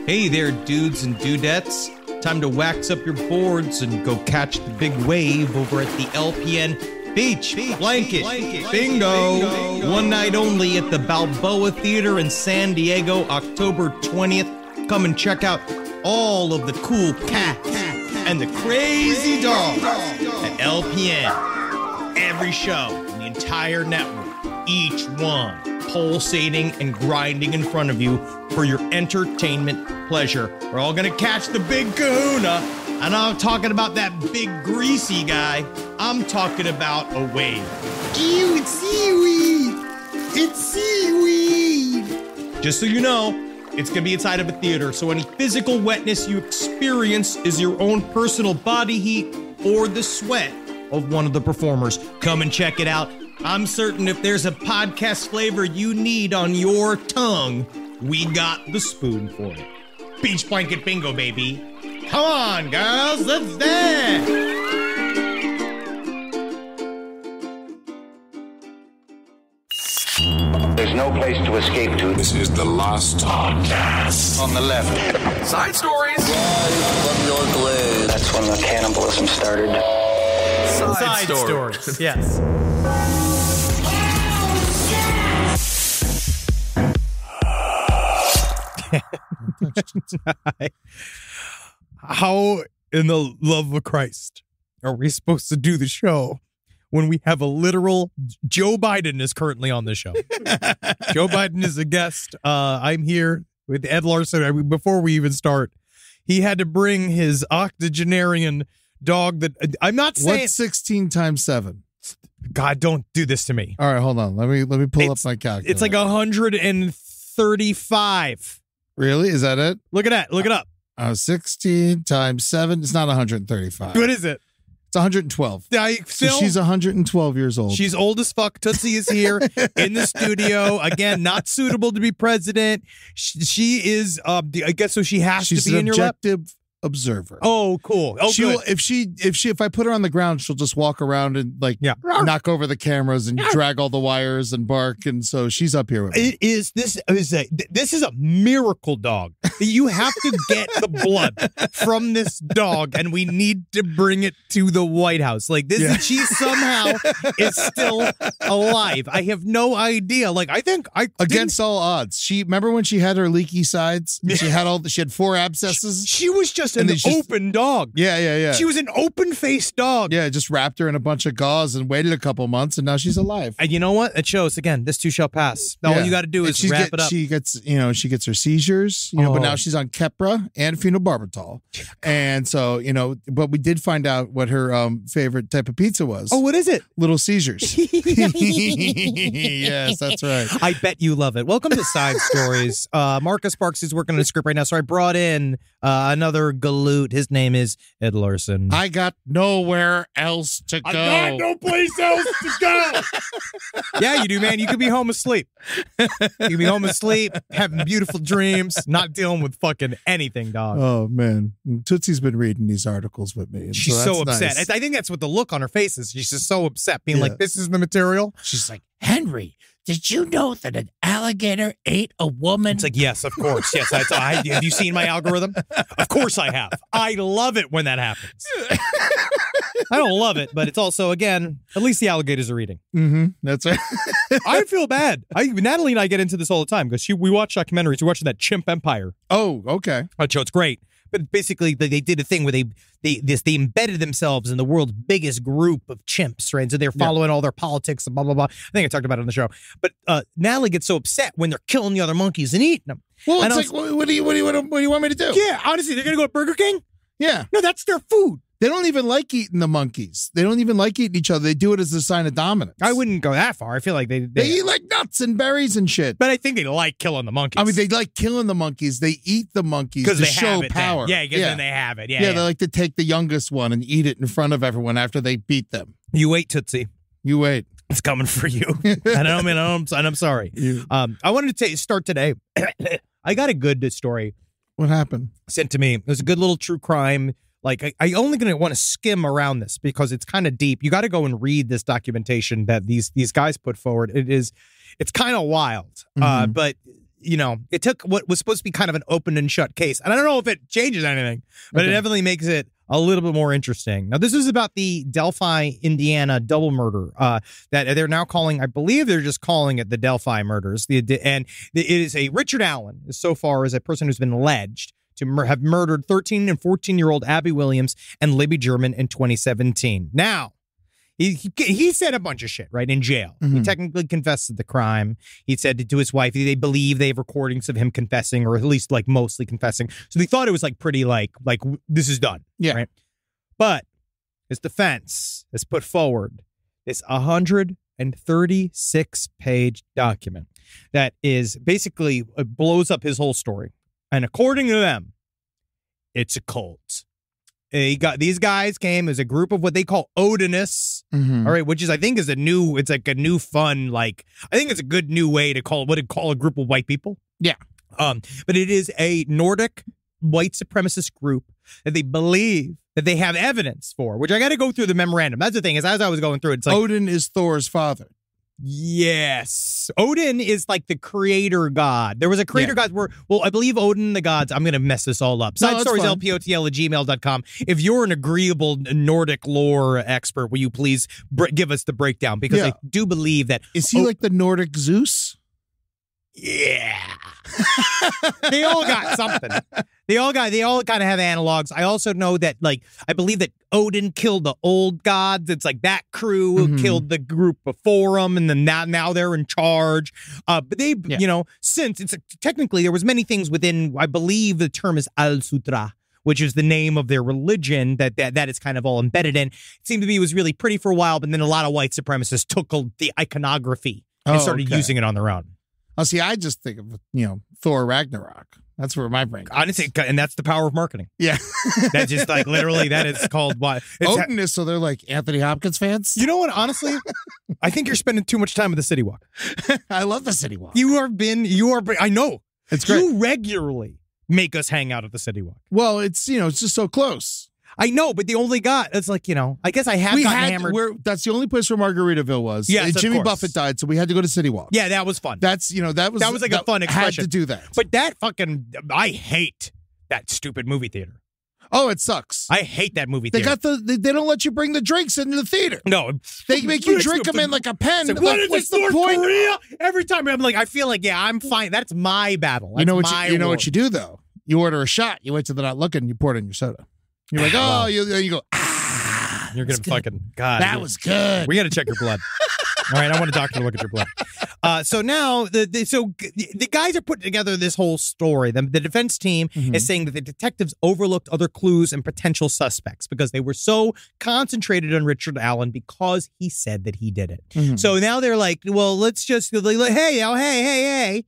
Hey there, dudes and dudettes. Time to wax up your boards and go catch the big wave over at the LPN Beach Blanket Bingo. One night only at the Balboa Theater in San Diego, October 20th. Come and check out all of the cool cats and the crazy dogs at LPN. Every show in the entire network, each one pulsating and grinding in front of you for your entertainment pleasure. We're all gonna catch the big kahuna. And I'm talking about that big greasy guy. I'm talking about a wave. Ew, it's seaweed! It's seaweed! Just so you know, it's gonna be inside of a theater, so any physical wetness you experience is your own personal body heat or the sweat of one of the performers. Come and check it out. I'm certain if there's a podcast flavor you need on your tongue, we got the spoon for it. Beach Blanket Bingo, baby. Come on, girls, let's dance! There's no place to escape to. This is the last podcast. On the left. Side stories. From your glade. That's when the cannibalism started. Side stories. Yes. How in the love of Christ are we supposed to do the show when we have a literal Joe Biden is currently on the show? Joe Biden is a guest. I'm here with Ed Larson. Before we even start, he had to bring his octogenarian dog that I'm not saying. What's 16 times 7? God, don't do this to me. All right, hold on. Let me pull up my calculator. It's like 135. Really? Is that it? Look at that. Look it up. 16 times 7. It's not 135. What is it? It's 112. So she's 112 years old. She's old as fuck. Tootsie is here in the studio. Again, not suitable to be president. She is, I guess, so she has to be in your lap. She's an objective observer. Oh, cool. Oh, She'll, good. if I put her on the ground, she'll just walk around and knock over the cameras and drag all the wires and bark. And so she's up here with me. This is a miracle dog. You have to get the blood from this dog, and we need to bring it to the White House. Like this, she somehow is still alive. I have no idea. Like I against all odds. Remember when she had her leaky sides? She had 4 abscesses. She was just an open dog. Yeah. She was an open-faced dog. Yeah, just wrapped her in a bunch of gauze and waited a couple months, and now she's alive. And you know what? It shows, again, this too shall pass. All you got to do is wrap it up. She gets her seizures, but now she's on Keppra and phenobarbital. And so, but we did find out what her favorite type of pizza was. Oh, what is it? Little seizures. Yes, that's right. I bet you love it. Welcome to Side Stories. Marcus Sparks is working on a script right now, so I brought in another galoot. His name is Ed Larson. I got nowhere else to go. I got no place else to go. Yeah, you do, man. You could be home asleep. You could be home asleep, having beautiful dreams, not dealing with fucking anything, dog. Oh, man. Tootsie's been reading these articles with me. She's so upset. Nice. I think that's what the look on her face is. She's just so upset, being like, this is the material. She's like, Henry, did you know that an alligator ate a woman? It's like, yes, of course. Yes. Have you seen my algorithm? Of course I have. I love it when that happens. I don't love it, but it's also, again, at least the alligators are eating. Mm-hmm. That's right. I feel bad. Natalie and I get into this all the time because we watch documentaries. We're watching that Chimp Empire. Oh, okay. Show. It's great. But basically, they did a thing where they embedded themselves in the world's biggest group of chimps, right? So they're following all their politics and blah, blah, blah. I think I talked about it on the show. But Natalie gets so upset when they're killing the other monkeys and eating them. Well, it's like, what do you want me to do? Yeah, honestly, they're going to go to Burger King? Yeah. No, that's their food. They don't even like eating the monkeys. They don't even like eating each other. They do it as a sign of dominance. I wouldn't go that far. I feel like they eat like nuts and berries and shit. But I think they like killing the monkeys. I mean, they like killing the monkeys. They eat the monkeys to show power. Then. Yeah, because then they have it. Yeah, they like to take the youngest one and eat it in front of everyone after they beat them. You wait, Tootsie. You wait. It's coming for you. And I'm sorry. I wanted to start today. I got a good story. What happened? Sent to me. It was a good little true crime. Like, I only going to want to skim around this because it's kind of deep. You got to go and read this documentation that these guys put forward. It's kind of wild. But it took what was supposed to be kind of an open and shut case. And I don't know if it changes anything, but it definitely makes it a little bit more interesting. Now, this is about the Delphi, Indiana double murder that they're now calling, I believe they're just calling it the Delphi murders. And it is a Richard Allen, so far as a person who's been alleged to have murdered 13 and 14-year-old Abby Williams and Libby German in 2017. Now, he said a bunch of shit, right, in jail. He technically confessed to the crime. He said to his wife, they believe they have recordings of him confessing, or at least like mostly confessing. So they thought it was like pretty like this is done. Yeah. Right? But his defense has put forward this 136-page document that is basically blows up his whole story. And according to them, it's a cult. These guys came as a group of what they call Odinists, all right, which is, I think, it's like a new fun, like, I think it's a good new way to call a group of white people. Yeah. But it is a Nordic white supremacist group that they believe that they have evidence for, which I got to go through the memorandum. That's the thing, is as I was going through it, it's like, Odin is Thor's father. Yes. Odin is like the creator god. There was a creator god where, I believe Odin and the gods, I'm going to mess this all up. Side stories, lpotl@gmail.com. If you're an agreeable Nordic lore expert, will you please give us the breakdown? Because I do believe that. Is he like the Nordic Zeus? Yeah. They all got something. They all kind of have analogs. I also know that, like, I believe that Odin killed the old gods. It's like that crew killed the group before him, and then now they're in charge. But they, since it's technically there was many things within, I believe the term is Al-Sutra, which is the name of their religion that is kind of all embedded in. It seemed to be, it was really pretty for a while, but then a lot of white supremacists took the iconography and started using it on their own. Oh, see, I just think of, Thor Ragnarok. That's where my brain goes. Honestly, and that's the power of marketing. Yeah. That's just like literally, that is called what? Odin is, so they're like Anthony Hopkins fans? You know what? Honestly, I think you're spending too much time at the City Walk. I love the City Walk. I know. It's great. You regularly make us hang out at the City Walk. Well, it's, it's just so close. I know, but the only it's like, I guess I have gotten hammered. That's the only place where Margaritaville was. Yes, and Jimmy of course. Buffett died, so we had to go to City Walk. Yeah, that was fun. That was like a fun expression. Had to do that. But I hate that stupid movie theater. Oh, it sucks. I hate that movie theater. They don't let you bring the drinks into the theater. No. They make you drink them in like a pen. Like, what is this, North Korea? Every time I'm like, I feel like, I'm fine. That's my battle. That's you know what you do, though? You order a shot. You wait till they're not looking. You pour it in your soda. You're like, you go, you're going to fucking, God. That was good. We got to check your blood. All right, I want a doctor to look at your blood. So now, the guys are putting together this whole story. The defense team is saying that the detectives overlooked other clues and potential suspects because they were so concentrated on Richard Allen because he said that he did it. So now they're like, well, let's just, hey.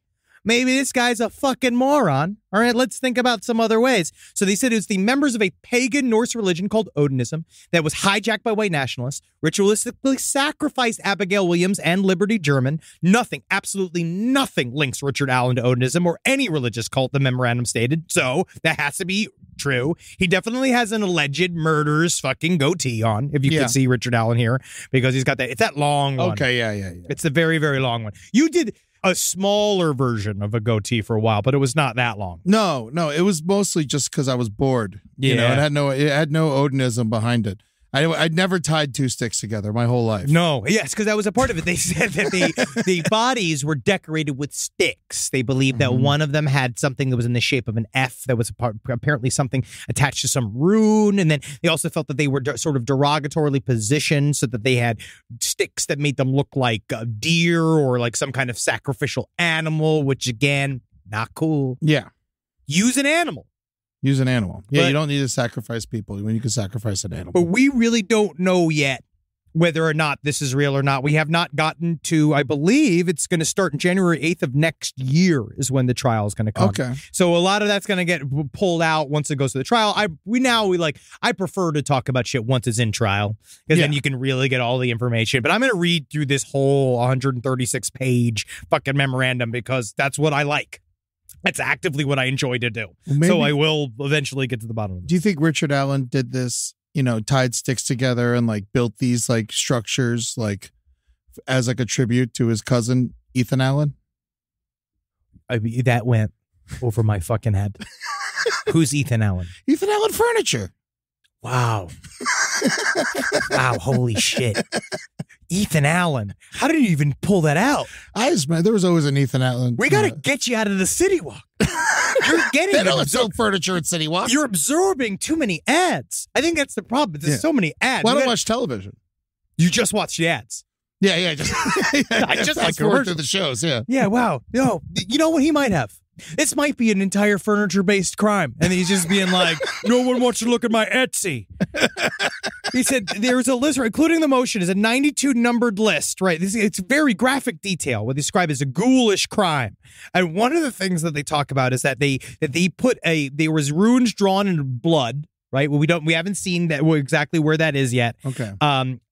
Maybe this guy's a fucking moron. All right, let's think about some other ways. So they said it was the members of a pagan Norse religion called Odinism that was hijacked by white nationalists, ritualistically sacrificed Abigail Williams and Liberty German. Nothing, absolutely nothing links Richard Allen to Odinism or any religious cult, the memorandum stated. So that has to be true. He definitely has an alleged murderer's fucking goatee on, if you could see Richard Allen here, because he's got that. It's that long one. Okay, yeah. It's the very, very long one. You did a smaller version of a goatee for a while, but it was not that long. No, it was mostly just because I was bored. Yeah. It had no Odinism behind it. I'd never tied two sticks together my whole life. No, yes, because that was a part of it. They said that the bodies were decorated with sticks. They believed that one of them had something that was in the shape of an F that was apparently something attached to some rune. And then they also felt that they were sort of derogatorily positioned so that they had sticks that made them look like a deer or like some kind of sacrificial animal, which again, not cool. Yeah. Use an animal. Use an animal. Yeah, you don't need to sacrifice people when you can sacrifice an animal. But we really don't know yet whether or not this is real or not. We have not gotten to, I believe it's going to start in January 8th of next year is when the trial is going to come. Okay. So a lot of that's going to get pulled out once it goes to the trial. I prefer to talk about shit once it's in trial because then you can really get all the information. But I'm going to read through this whole 136 page fucking memorandum because that's what I like. That's actively what I enjoy to do. So I will eventually get to the bottom of it. Do you think Richard Allen did this, tied sticks together and like built these like structures like as like a tribute to his cousin, Ethan Allen? that went over my fucking head. Who's Ethan Allen? Ethan Allen Furniture. Wow. Wow, holy shit. Ethan Allen. How did you even pull that out? There was always an Ethan Allen. We got to get you out of the City Walk. You're getting They don't sell furniture at City Walk. You're absorbing too many ads. I think that's the problem. There's so many ads. Why don't watch television? You just watch the ads. Yeah. Just, I just like to work through the shows. Yeah. Yeah. Wow. No, you know what he might have? This might be an entire furniture-based crime. And he's just being like, no one wants to look at my Etsy. He said there's a list, including the motion, is a 92 numbered list, right? It's very graphic detail, what they describe as a ghoulish crime. And one of the things that they talk about is that they put there was runes drawn in blood, right? Well, we haven't seen that exactly where that is yet. Okay.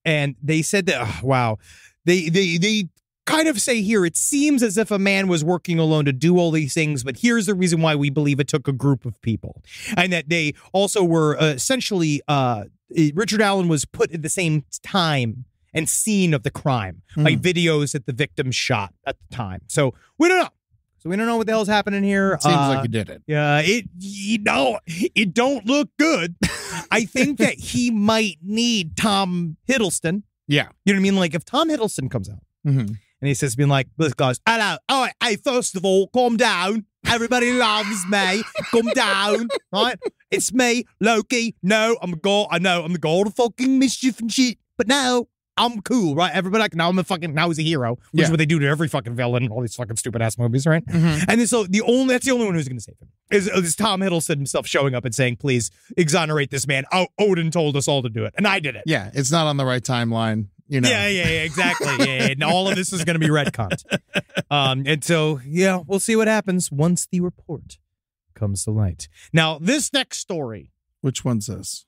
And they said that, wow, they kind of say here, it seems as if a man was working alone to do all these things, but here's the reason why we believe it took a group of people. And that they also were essentially, Richard Allen was put at the same time and scene of the crime, like videos that the victim shot at the time. So we don't know. So we don't know what the hell's happening here. Seems like he did it. Yeah, it don't look good. I think that he might need Tom Hiddleston. Yeah. You know what I mean? Like if Tom Hiddleston comes out and he says, being like, this guy's, hello, all right, hey, first of all, calm down. Everybody loves me. Calm down, right? It's me, Loki. No, I'm a god. I know I'm the god of fucking mischief and shit. But now I'm cool, right? Everybody like, now he's a hero, which is what they do to every fucking villain in all these fucking stupid ass movies, right? And then so that's the only one who's going to save him is Tom Hiddleston himself showing up and saying, please exonerate this man. Oh, Odin told us all to do it, and I did it. Yeah, it's not on the right timeline. You know. Yeah, exactly. Yeah, and all of this is going to be retconned. And so, yeah, we'll see what happens once the report comes to light. Now, this next story. Which one's this?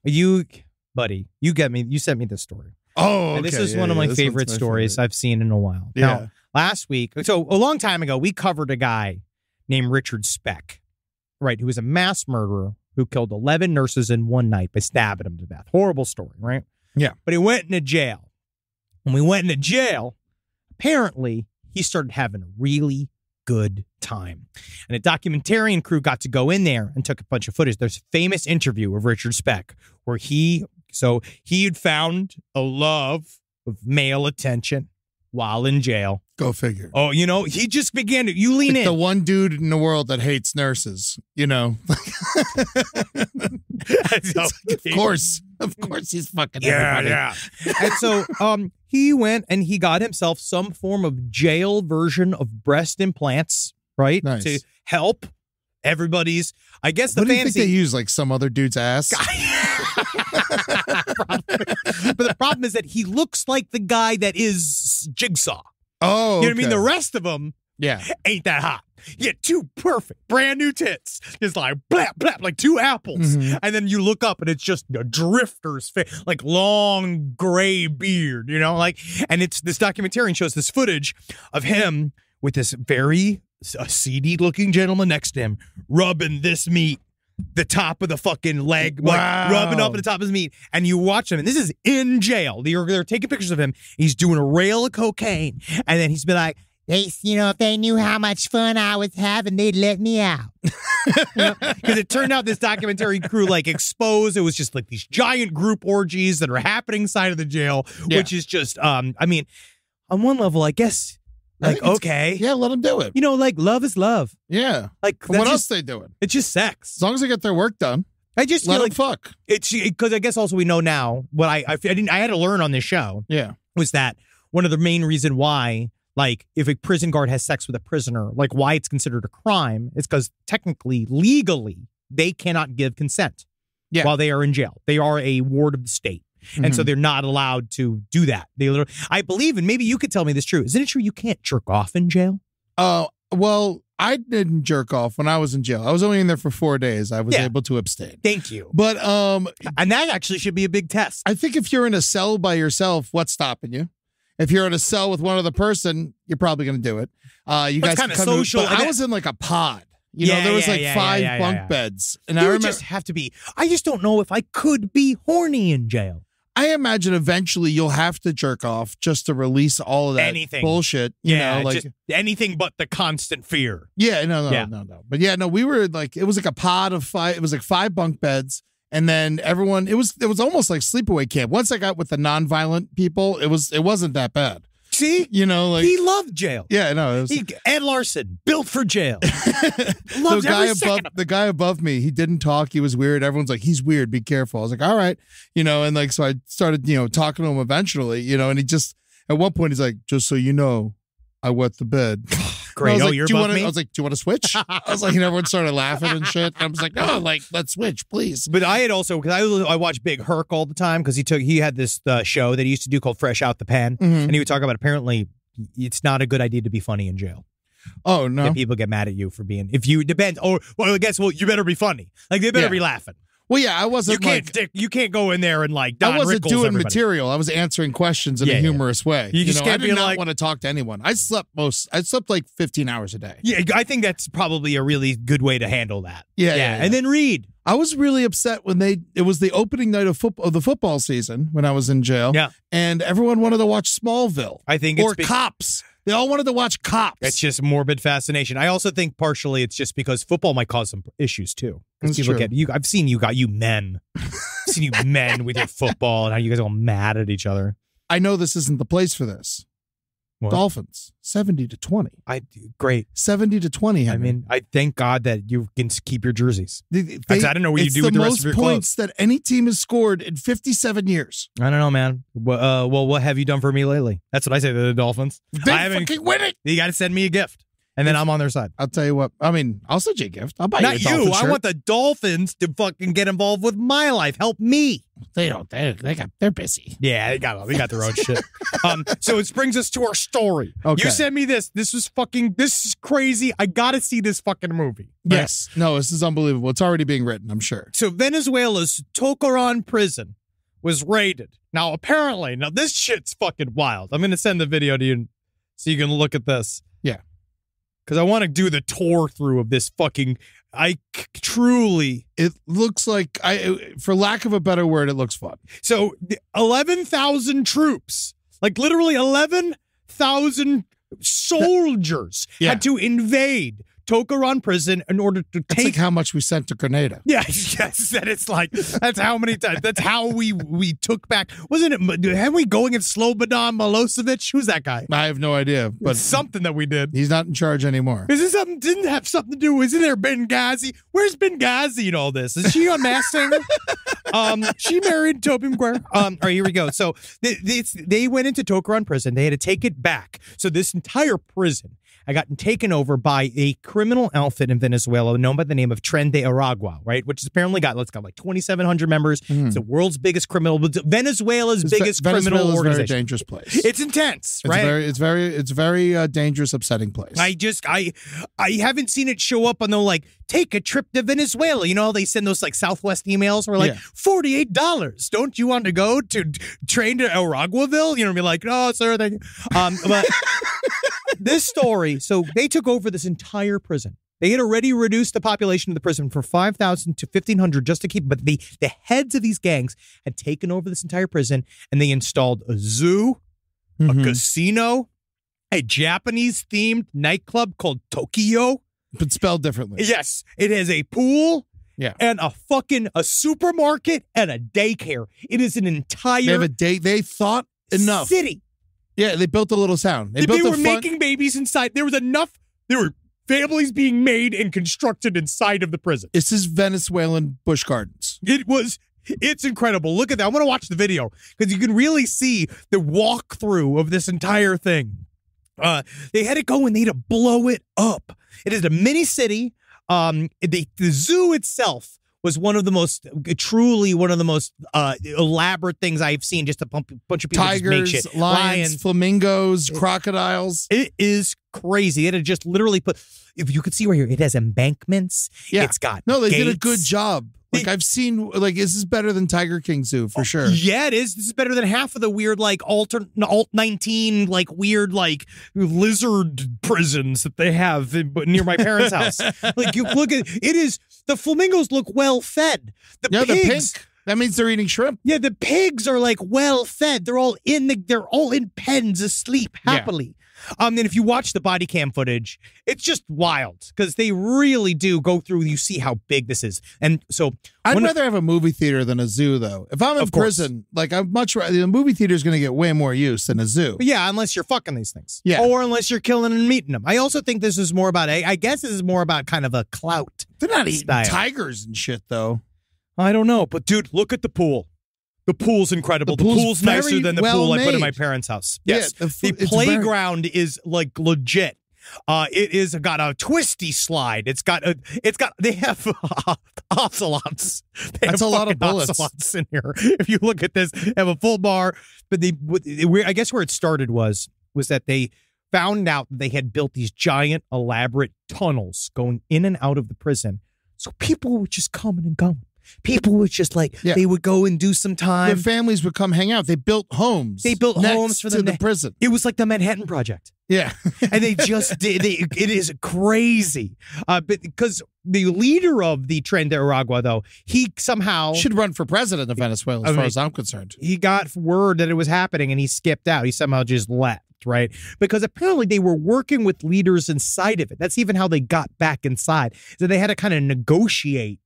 Buddy, you sent me this story. Oh, okay. And this is one of my favorite stories I've seen in a while. Yeah. Now, last week, so a long time ago, we covered a guy named Richard Speck, right, who was a mass murderer who killed 11 nurses in one night by stabbing them to death. Horrible story, right? Yeah. But he went into jail. When we went into jail, apparently he started having a really good time. And a documentarian crew got to go in there and took a bunch of footage. There's a famous interview of Richard Speck where he had found a love of male attention while in jail. Go figure. Oh, he just began to, you lean in. The one dude in the world that hates nurses, Of course he's fucking everybody. Yeah. And so he went and he got himself some form of jail version of breast implants, right? Nice. To help everybody's, I guess What do you fancy. think they use, like some other dude's ass? But the problem is that he looks like the guy that is Jigsaw. Oh, You know what I mean? The rest of them Yeah. ain't that hot. You get two perfect brand new tits. Just like blap, blap, like two apples. And then you look up and it's just a drifter's face, like long gray beard, and it's this documentarian shows this footage of him with this very seedy looking gentleman next to him rubbing this meat, the top of the fucking leg, like rubbing up at the top of his meat. And you watch him, and this is in jail. They're taking pictures of him. He's doing a rail of cocaine. And then he's been like, if they knew how much fun I was having, they'd let me out. Because it turned out this documentary crew exposed it was just like these giant group orgies that are happening inside of the jail, which is just, on one level, I guess, okay. Yeah, let them do it. Love is love. Yeah. What else they doing? It's just sex. As long as they get their work done. I just let feel them fuck. It's because I guess also we know now what I had to learn on this show. Yeah. Was that one of the main reason why, if a prison guard has sex with a prisoner, why it's considered a crime, it's because technically, legally, they cannot give consent while they are in jail. They are a ward of the state. And so they're not allowed to do that. I believe, and maybe you could tell me this true. Isn't it true you can't jerk off in jail? Well, I didn't jerk off when I was in jail. I was only in there for 4 days. I was able to abstain. Thank you. But and that actually should be a big test. I think if you're in a cell by yourself, what's stopping you? If you're in a cell with one other person, you're probably going to do it. You guys kind of come social. But I was in a pod. There was 5 bunk beds, and I You remember just have to be. I just don't know if I could be horny in jail. I imagine eventually you'll have to jerk off just to release all of that Anything. bullshit. You know, like just anything but the constant fear. yeah, no. But yeah, no, we were like, it was like a pod of 5. It was like 5 bunk beds. And then everyone, it was almost like sleepaway camp. Once I got with the nonviolent people, it wasn't that bad. See? You know, like He loved jail. yeah, no, it was, Ed Larson, built for jail. the guy above me, he didn't talk. He was weird. Everyone's like, he's weird. Be careful. I was like, all right, you know, and like, so I started, you know, talking to him eventually, you know, and he just, at one point, he's like, just so you know, I wet the bed. Great. Oh, you're above me? I was like, do you want to switch? I was like, and everyone started laughing and shit. And I was like, no, like, let's switch, please. But I had also, because I watch Big Herc all the time, because he had this show that he used to do called Fresh Out the Pen. And he would talk about apparently it's not a good idea to be funny in jail. Oh, no. That people get mad at you for being, if you, depends. Or, well, I guess, well, you better be funny. Like, they better be laughing. Well, yeah, I wasn't you can't go in there and like Don I wasn't Rickles doing everybody. material. I was answering questions in a humorous way. You just can't I did be not like- want to talk to anyone. I slept like 15 hours a day. Yeah, I think that's probably a really good way to handle that. Yeah. And then read. I was really upset when it was the opening night of the football season when I was in jail. Yeah. And everyone wanted to watch Smallville. I think or Cops. They all wanted to watch Cops. It's just morbid fascination. I also think partially it's just because football might cause some issues too. That's People true. get you. I've seen you men. I've seen you men with your football and how you guys are all mad at each other. I know this isn't the place for this. What? Dolphins 70-20. Great. 70-20. I mean, I thank God that you can keep your jerseys. They, I don't know what you it's do with the rest of your most points clothes. that any team has scored in 57 years. I don't know, man. Well, what have you done for me lately? That's what I say to the Dolphins. They I haven't. fucking win it. You got to send me a gift, and then I'm on their side. I'll tell you what. I mean, I'll send you a gift. I'll buy Not you a you. Dolphin I shirt. want the Dolphins to fucking get involved with my life. Help me. They don't. They're busy. Yeah, they got their own shit. So it brings us to our story. Okay. You sent me this. This is crazy. I gotta see this fucking movie. Yes. No, this is unbelievable. It's already being written, I'm sure. So Venezuela's Tocaron prison was raided. Now apparently, this shit's fucking wild. I'm gonna send the video to you so you can look at this. Yeah. Because I want to do the tour through of this fucking. Truly. It looks like, for lack of a better word, it looks fun. So 11,000 troops, like literally 11,000 soldiers had to invade Tocaron prison in order to It's take. like how much we sent to Grenada. Yeah, yes, that it's like that's how many times. That's how we took back. Wasn't it? Had we going at Slobodan Milosevic? Who's that guy? I have no idea, but It's something that we did. he's not in charge anymore. Is this something? Didn't have something to do? Isn't there Benghazi? Where's Benghazi in all this? Is she on Masked Singer? She married Tobey Maguire. All right, here we go. So they went into Tocaron prison. They had to take it back. So this entire prison had gotten taken over by a criminal outfit in Venezuela known by the name of Tren de Aragua, right? Which has apparently got like 2,700 members. It's the world's biggest Venezuela's biggest criminal Venezuela's a very organization. dangerous place. It's intense, right? It's very dangerous, upsetting place. I haven't seen it show up on the like take a trip to Venezuela. You know, they send those like Southwest emails where like $48. Don't you want to go to train to Araguaville? You know, be like, oh, sir, thank you. But this story, so they took over this entire prison. They had already reduced the population of the prison from 5,000 to 1,500 just to keep, but the heads of these gangs had taken over this entire prison and they installed a zoo, a casino, a Japanese-themed nightclub called Tokyo. But spelled differently. Yes, it has a pool and a supermarket and a daycare. It is an entire They have a date. They thought enough. city. Yeah, they built a little town. They were making babies inside. There was enough. There were families being made and constructed inside of the prison. This is Venezuelan bush gardens. It's incredible. Look at that. I want to watch the video because you can really see the walkthrough of this entire thing. They had to go and they had to blow it up. It is a mini city. The zoo itself was one of the most elaborate things I've seen. Just a bunch of people Tigers, just make shit. lions, flamingos, crocodiles. It is crazy. It had just literally put. If you could see right here, it has embankments. Yeah. It's got No, they did a gates. good job. Like I've seen, like this is better than Tiger King Zoo for sure. Yeah, it is. This is better than half of the weird, like Alt 19, like weird, like lizard prisons that they have near my parents' house. Like you look at it is the flamingos look well fed. The Yeah, they're pigs. pink. That means they're eating shrimp. Yeah, the pigs are like well fed. They're all in pens asleep happily. And if you watch the body cam footage, it's just wild because they really do go through. You see how big this is, and so I'd rather have a movie theater than a zoo, though. If I'm in prison, like I'm much rather the movie theater is going to get way more use than a zoo. Yeah, unless you're fucking these things, or unless you're killing and meeting them. I also think this is more about I guess this is more about kind of a clout. They're not eating style. tigers and shit, though. I don't know, but dude, look at the pool. The pool's incredible. The pool's nicer than the pool I put in my parents' house. Yes. Yeah, the playground is like legit. It is got a twisty slide. They have ocelots. That's a lot of bullets. Ocelots in here. If you look at this, they have a full bar. But I guess where it started was that they found out they had built these giant, elaborate tunnels going in and out of the prison. So people were just coming and going. People would just they would go and do some time. Their families would come hang out. They built homes. They built homes for them to the prison. It was like the Manhattan Project. Yeah. And they just did. It is crazy. But because the leader of the Tren de Aragua, though, he somehow should run for president of Venezuela, as far as I'm concerned. He got word that it was happening and he skipped out. He somehow just left. Right? Because apparently they were working with leaders inside of it. That's even how they got back inside. So they had to kind of negotiate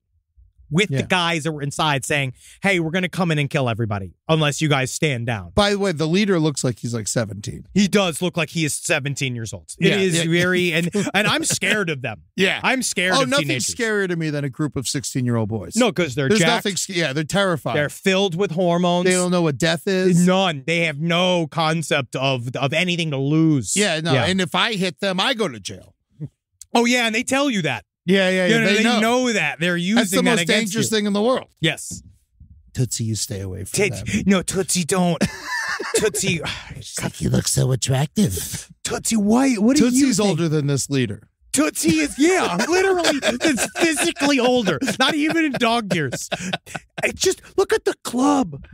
with the guys that were inside saying, hey, we're going to come in and kill everybody unless you guys stand down. By the way, the leader looks like he's like 17. He does look like he is 17 years old. It is very, and I'm scared of them. Yeah. I'm scared of nothing's teenagers. scarier to me than a group of 16-year-old boys. No, because they're There's jacked. nothing, they're terrified. They're filled with hormones. They don't know what death is. None. They have no concept of anything to lose. Yeah, no. Yeah. And if I hit them, I go to jail. Oh, yeah, and they tell you that. Yeah. They know that. They're using that against you. That's the most dangerous thing in the world. Yes. Tootsie, you stay away from them. No, Tootsie, don't. Tootsie. You look so attractive. Tootsie, why? What do you think? Tootsie's older than this leader. Tootsie is, literally, it's physically older. Not even in dog years. Just look at the club.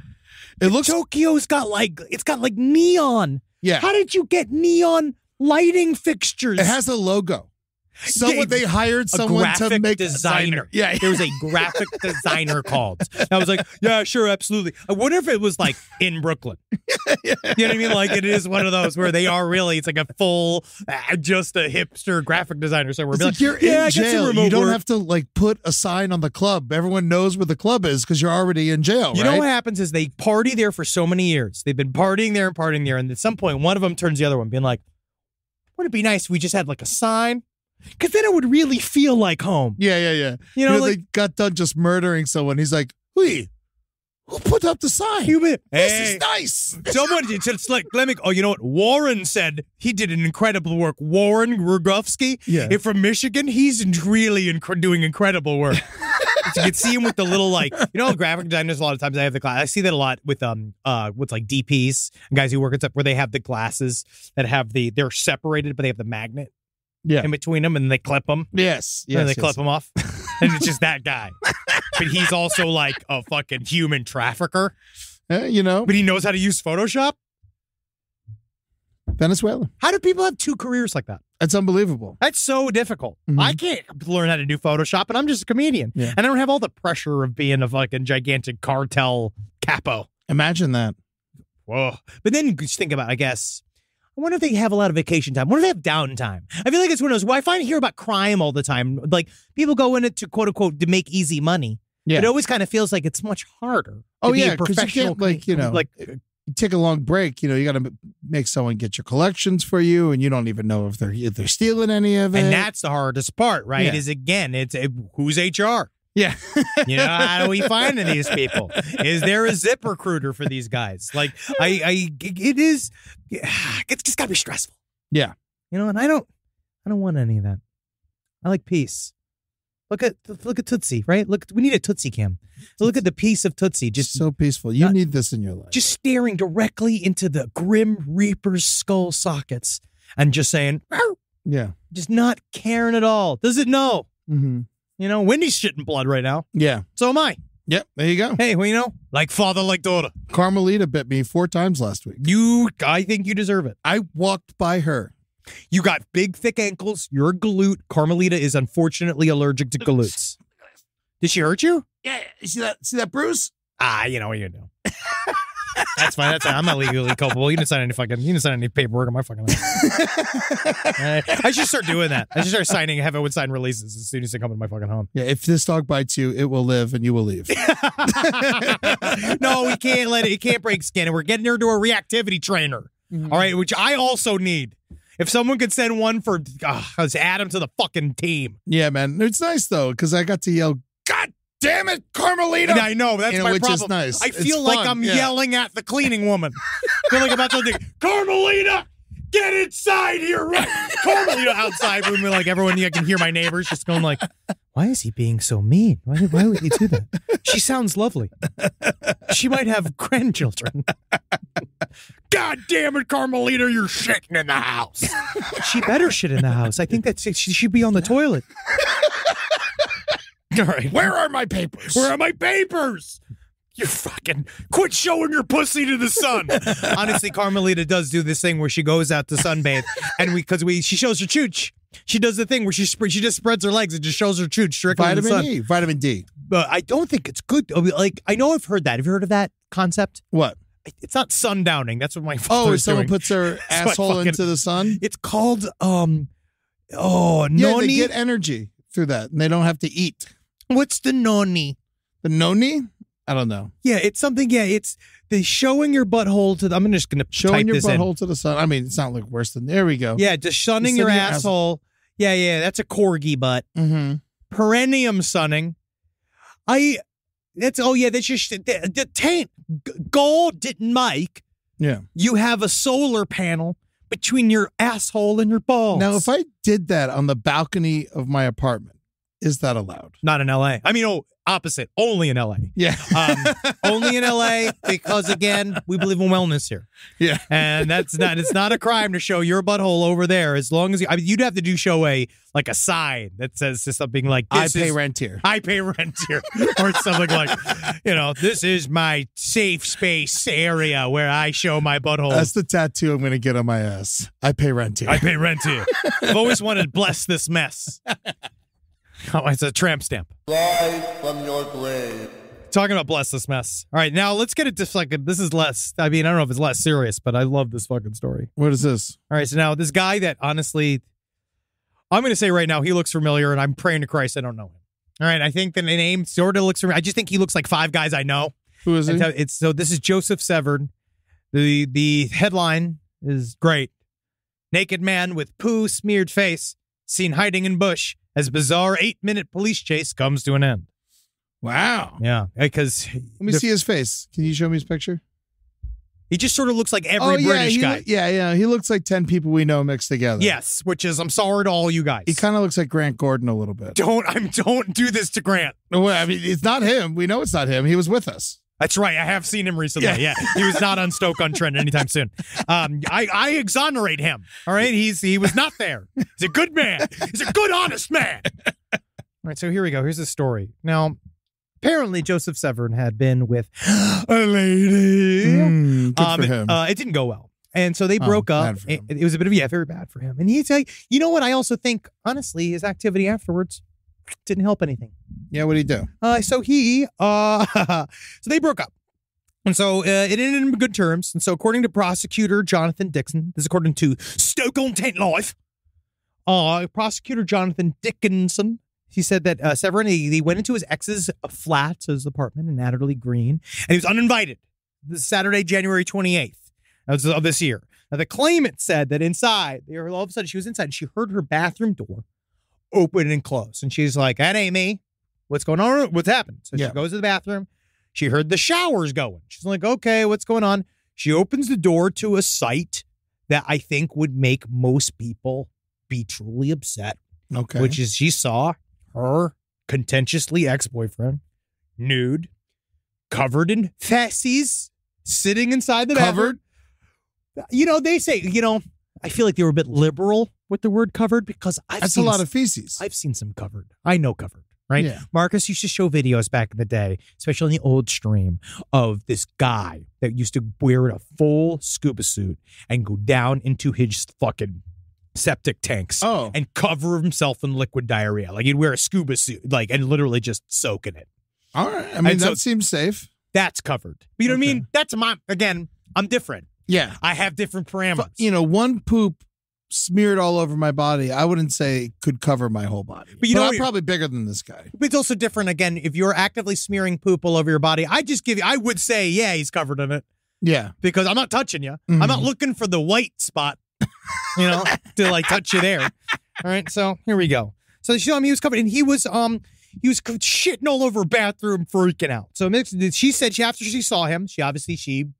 It looks Tokyo's got it's got neon. Yeah. How did you get neon lighting fixtures? It has a logo. They hired someone to make designer. Yeah, there was a graphic designer called. I was like, yeah, sure, absolutely. I wonder if it was in Brooklyn. You know what I mean? Like it is one of those where they are really. It's like a full, just a hipster graphic designer somewhere. It's you're in jail. You don't have to put a sign on the club. Everyone knows where the club is because you're already in jail. You know what happens is they party there for so many years. They've been partying there, and at some point, one of them turns the other one, being like, "Wouldn't it be nice if we just had a sign?" Because then it would really feel like home. Yeah. You know, they got done just murdering someone. He's like, who put up the sign? This is nice. Someone just let me. Oh, you know what? Warren said he did an incredible work. Warren Rogowski, from Michigan, he's really doing incredible work. So you can see him with the little graphic designers. A lot of times I have the class. I see that a lot with what's DPs and guys who work at stuff where they have the glasses that have they're separated, but they have the magnet. Yeah, in between them, and they clip them. Yes. And they clip them off, and it's just that guy. But he's also a fucking human trafficker. But he knows how to use Photoshop. Venezuela. How do people have two careers like that? That's unbelievable. That's so difficult. Mm-hmm. I can't learn how to do Photoshop, and I'm just a comedian. Yeah. And I don't have all the pressure of being a fucking gigantic cartel capo. Imagine that. Whoa. But then just think about, I guess, I wonder if they have a lot of vacation time. I wonder if they have downtime. I feel like it's one of those, I find hear about crime all the time. People go in it to, quote unquote, to make easy money. Yeah. It always kind of feels like it's much harder. Oh, yeah, because you can't, you take a long break, you got to make someone get your collections for you, and you don't even know if they're stealing any of it. And that's the hardest part, right? Yeah. Is, again, who's HR? Yeah. How do we find these people? Is there a ZipRecruiter for these guys? It's just gotta be stressful. Yeah. And I don't want any of that. I like peace. Look at Tootsie, right? We need a Tootsie cam. So look at the peace of Tootsie. Just so peaceful. You need this in your life. Just staring directly into the Grim Reaper's skull sockets and just saying, Arr! Yeah. Just not caring at all. Does it know? Mm-hmm. Wendy's shitting blood right now. Yeah. So am I. Yep. There you go. Hey, like father, like daughter. Carmelita bit me 4 times last week. I think you deserve it. I walked by her. You got big, thick ankles. You're a galoot. Carmelita is unfortunately allergic to galoots. Did she hurt you? Yeah. See that bruise? You know what you do. That's fine. I'm not legally culpable. You didn't sign any paperwork on my fucking life. I should start doing that. I should start signing Heaven Would Sign releases as soon as they come into my fucking home. Yeah, if this dog bites you, it will live and you will leave. No, we can't let it. It can't break skin. And we're getting her to a reactivity trainer. Mm-hmm. All right, which I also need. If someone could send one for, let's add him to the fucking team. Yeah, man. It's nice, though, because I got to yell, God damn it, Carmelita. Yeah, I know. That's my which problem. Is nice. I feel like I'm yelling at the cleaning woman. I feel like I'm about to think, Carmelita, get inside here, right? Carmelita outside room, like everyone, I can hear my neighbors just going like, why is he being so mean? Why would he do that? She sounds lovely. She might have grandchildren. God damn it, Carmelita, you're shitting in the house. She better shit in the house. I think she should be on the toilet. All right. Where are my papers? Where are my papers? You fucking quit showing your pussy to the sun. Honestly, Carmelita does do this thing where she goes out to sunbathe, and she shows her chooch. She does the thing where she just spreads her legs and just shows her chooch directly in the sun. Vitamin D. But I don't think it's good. Like, I know I've heard that. Have you heard of that concept? What? It's not sundowning. That's what my father is someone doing. puts her asshole into the sun? It's called Yeah, noni. they get energy through that, and they don't have to eat. What's the noni? The noni? I don't know. Yeah, it's something. Yeah, it's the showing your butthole to. I'm just gonna showing type your this butthole in. To the sun. I mean, it's not like worse than. There we go. Yeah, just sunning your asshole. Yeah, that's a corgi butt. Mm-hmm. Perineum sunning. That's just the taint. God didn't make. Yeah. You have a solar panel between your asshole and your balls. Now, if I did that on the balcony of my apartment, is that allowed? Not in L.A. I mean, opposite. Only in L.A. Yeah. Only in L.A. because, again, we believe in wellness here. Yeah. And it's not a crime to show your butthole over there as long as you'd have to show a sign that says something like, I pay rent here. I pay rent here. Or something like, this is my safe space area where I show my butthole. That's the tattoo I'm going to get on my ass. I pay rent here. I pay rent here. I've always wanted bless this mess. Oh, it's a tramp stamp. Live from your grave. Talking about bless this mess. All right, now let's get it to this is less, I mean, I don't know if it's less serious, but I love this fucking story. What is this? All right, so now this guy that honestly, I'm going to say right now, he looks familiar, and I'm praying to Christ I don't know him. All right, I think the name sort of looks familiar. I just think he looks like 5 guys I know. Who is he? So this is Joseph Severn. The headline is great. Naked man with poo smeared face seen hiding in bush as bizarre 8-minute police chase comes to an end. Wow. Yeah, because let me see his face. Can you show me his picture? He just sort of looks like every British guy. Yeah. He looks like 10 people we know mixed together. Yes, which is, I'm sorry to all you guys. He kind of looks like Grant Gordon a little bit. Don't do this to Grant. No, I mean, it's not him. We know it's not him. He was with us. That's right. I have seen him recently. Yeah. He was not on Stoke-on-Trent anytime soon. I exonerate him. All right. He was not there. He's a good man. He's a good, honest man. All right. So here we go. Here's the story. Now, apparently Joseph Severn had been with a lady. Good for him. It didn't go well. And so they broke up. It was a bit of, very bad for him. And he'd say, you know what? I also think, honestly, his activity afterwards didn't help anything. Yeah, what did he do? So they broke up. And so it ended in good terms. And so according to prosecutor Jonathan Dixon, this is according to Stoke-on-Trent Live, prosecutor Jonathan Dickinson, he said that Severn, he went into his ex's flat, his apartment in Adderley Green, and he was uninvited. This is Saturday, January 28th of this year. Now, the claimant said that inside, all of a sudden she was inside, and she heard her bathroom door open and close. And she's like, that ain't me. What's going on? What's happened? So she goes to the bathroom. She heard the showers going. She's like, okay, what's going on? She opens the door to a sight that I think would make most people be truly upset. Okay. Which is she saw her contentiously ex-boyfriend nude, covered in feces, sitting inside the bathroom. They say, I feel like they were a bit liberal with the word covered because that's a lot of feces. I've seen some covered. I know covered, right? Yeah. Marcus used to show videos back in the day, especially on the old stream, of this guy that used to wear a full scuba suit and go down into his fucking septic tanks and cover himself in liquid diarrhea. Like he'd wear a scuba suit, and literally just soak in it. All right. I mean, that seems safe. that's covered. You know what I mean? That's I'm different. Yeah. I have different parameters. You know, one poop smeared all over my body, I wouldn't say could cover my whole body. But you know, I'm probably bigger than this guy. But it's also different, again, if you're actively smearing poop all over your body, I would say, yeah, he's covered in it. Yeah. Because I'm not touching you. I'm not looking for the white spot, you know, to like touch you there. All right, so here we go. So they show him he was covered, and he was shitting all over her bathroom, freaking out. So she said after she saw him, she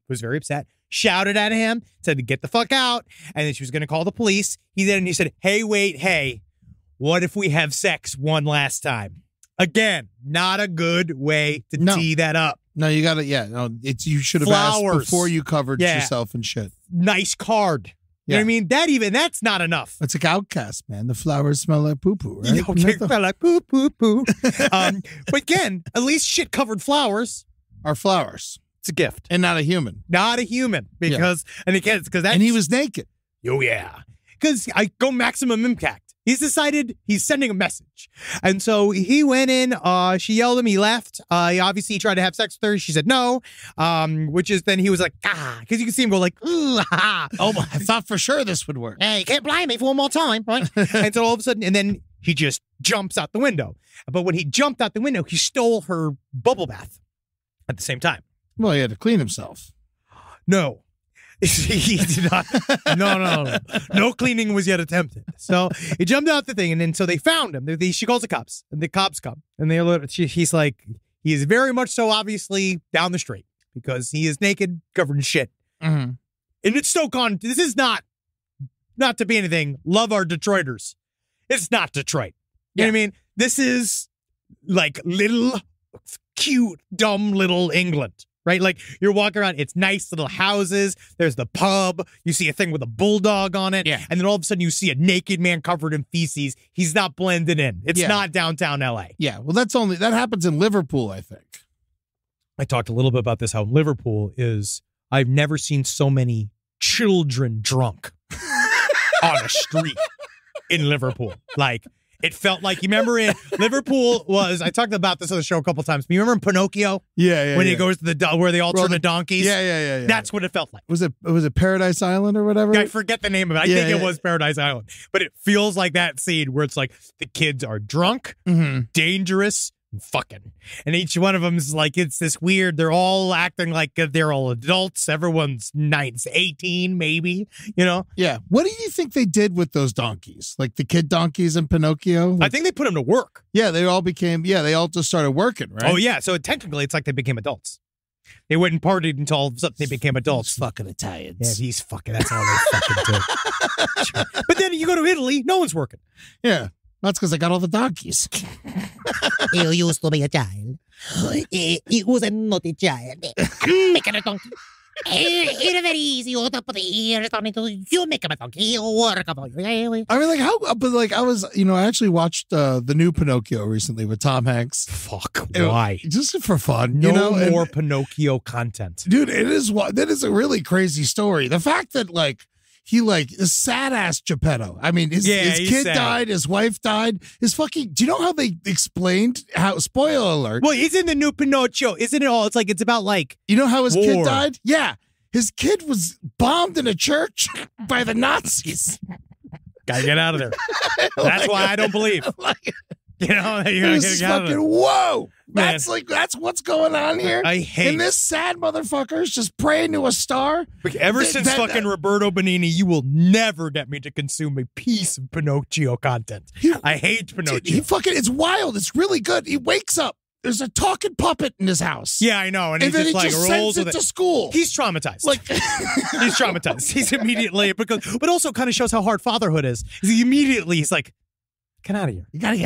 was very upset, shouted at him, said to get the fuck out, and then she was going to call the police. He said, hey, what if we have sex one last time? Again, not a good way to tee that up. No, you got to, you should have asked before you covered yourself and shit. Nice card. You know what I mean? That's not enough. It's like Outcast, man. The flowers smell like poo-poo, right? Okay, smell like poo-poo-poo. But again, at least shit-covered flowers are flowers. It's a gift. And not a human. Not a human. Because, and he was naked. Oh, yeah. Because I go maximum impact. He's decided he's sending a message. And so he went in, she yelled at him, he left. He obviously tried to have sex with her. She said no, which is then he was like, because you can see him go like, ooh, ha. Oh, I thought for sure this would work. Hey, you can't blame me for one more time, right? And so all of a sudden, and then he just jumps out the window. But when he jumped out the window, he stole her bubble bath at the same time. Well, he had to clean himself. No. He did not. No cleaning was yet attempted. So he jumped out the thing, and then so they found him. She calls the cops, and the cops come, and he's like, he is very much so obviously down the street because he is naked, covered in shit. Mm-hmm. And it's so gone. This is not to be anything. Love our Detroiters. It's not Detroit. You know what I mean? This is like little cute, dumb little England. Right? Like you're walking around, it's nice little houses. There's the pub. You see a thing with a bulldog on it. Yeah. And then all of a sudden you see a naked man covered in feces. He's not blended in. It's not downtown LA. Yeah. Well, that happens in Liverpool, I think. I talked a little bit about this, how Liverpool is, I've never seen so many children drunk on a street in Liverpool. Like, it felt like, you remember in Liverpool was, I talked about this on the show a couple times, but you remember in Pinocchio? Yeah. When he goes to where they all turn to donkeys? Yeah. That's what it felt like. Was it Paradise Island or whatever? I forget the name of it. I think it was Paradise Island. But it feels like that scene where it's like the kids are drunk, dangerous, and fucking. And each one of them is like, it's this weird, they're all acting like they're all adults. Everyone's 18 maybe, you know? Yeah. What do you think they did with those donkeys? Like the kid donkeys in Pinocchio? Like, I think they put them to work. Yeah, they all just started working, right? Oh, yeah. So technically, it's like they became adults. They went and partied until all of a sudden they became adults. These fucking Italians. Yeah, these fucking, that's all they fucking do. But then you go to Italy, no one's working. Yeah. That's because I got all the donkeys. You used to be a child. It was not a child. Make it a donkey. It's very easy. You put the ears on it. You make him a donkey. Work about you. I mean, like how? But like I was, I actually watched the new Pinocchio recently with Tom Hanks. Fuck, why? Just for fun, no more Pinocchio content, dude. That is a really crazy story. The fact that like. He sad ass Geppetto. I mean, his kid died, his wife died, his fucking. Do you know how they explained how? Spoiler alert. Well, it's in the new Pinocchio, isn't it? All it's about like. You know how his kid died? Yeah, his kid was bombed in a church by the Nazis. Gotta get out of there. That's why I don't believe. You know, you're gonna get out of there. Whoa. That's what's going on here. I hate. And this sad motherfucker's just praying to a star. Ever since fucking Roberto Benigni, you will never get me to consume a piece of Pinocchio content. I hate Pinocchio. It's wild. It's really good. He wakes up. There's a talking puppet in his house. Yeah, I know. And then just he like just rolls sends it to school. He's traumatized. Like he's traumatized. He's immediately but also kind of shows how hard fatherhood is. He's like, get out of here. You gotta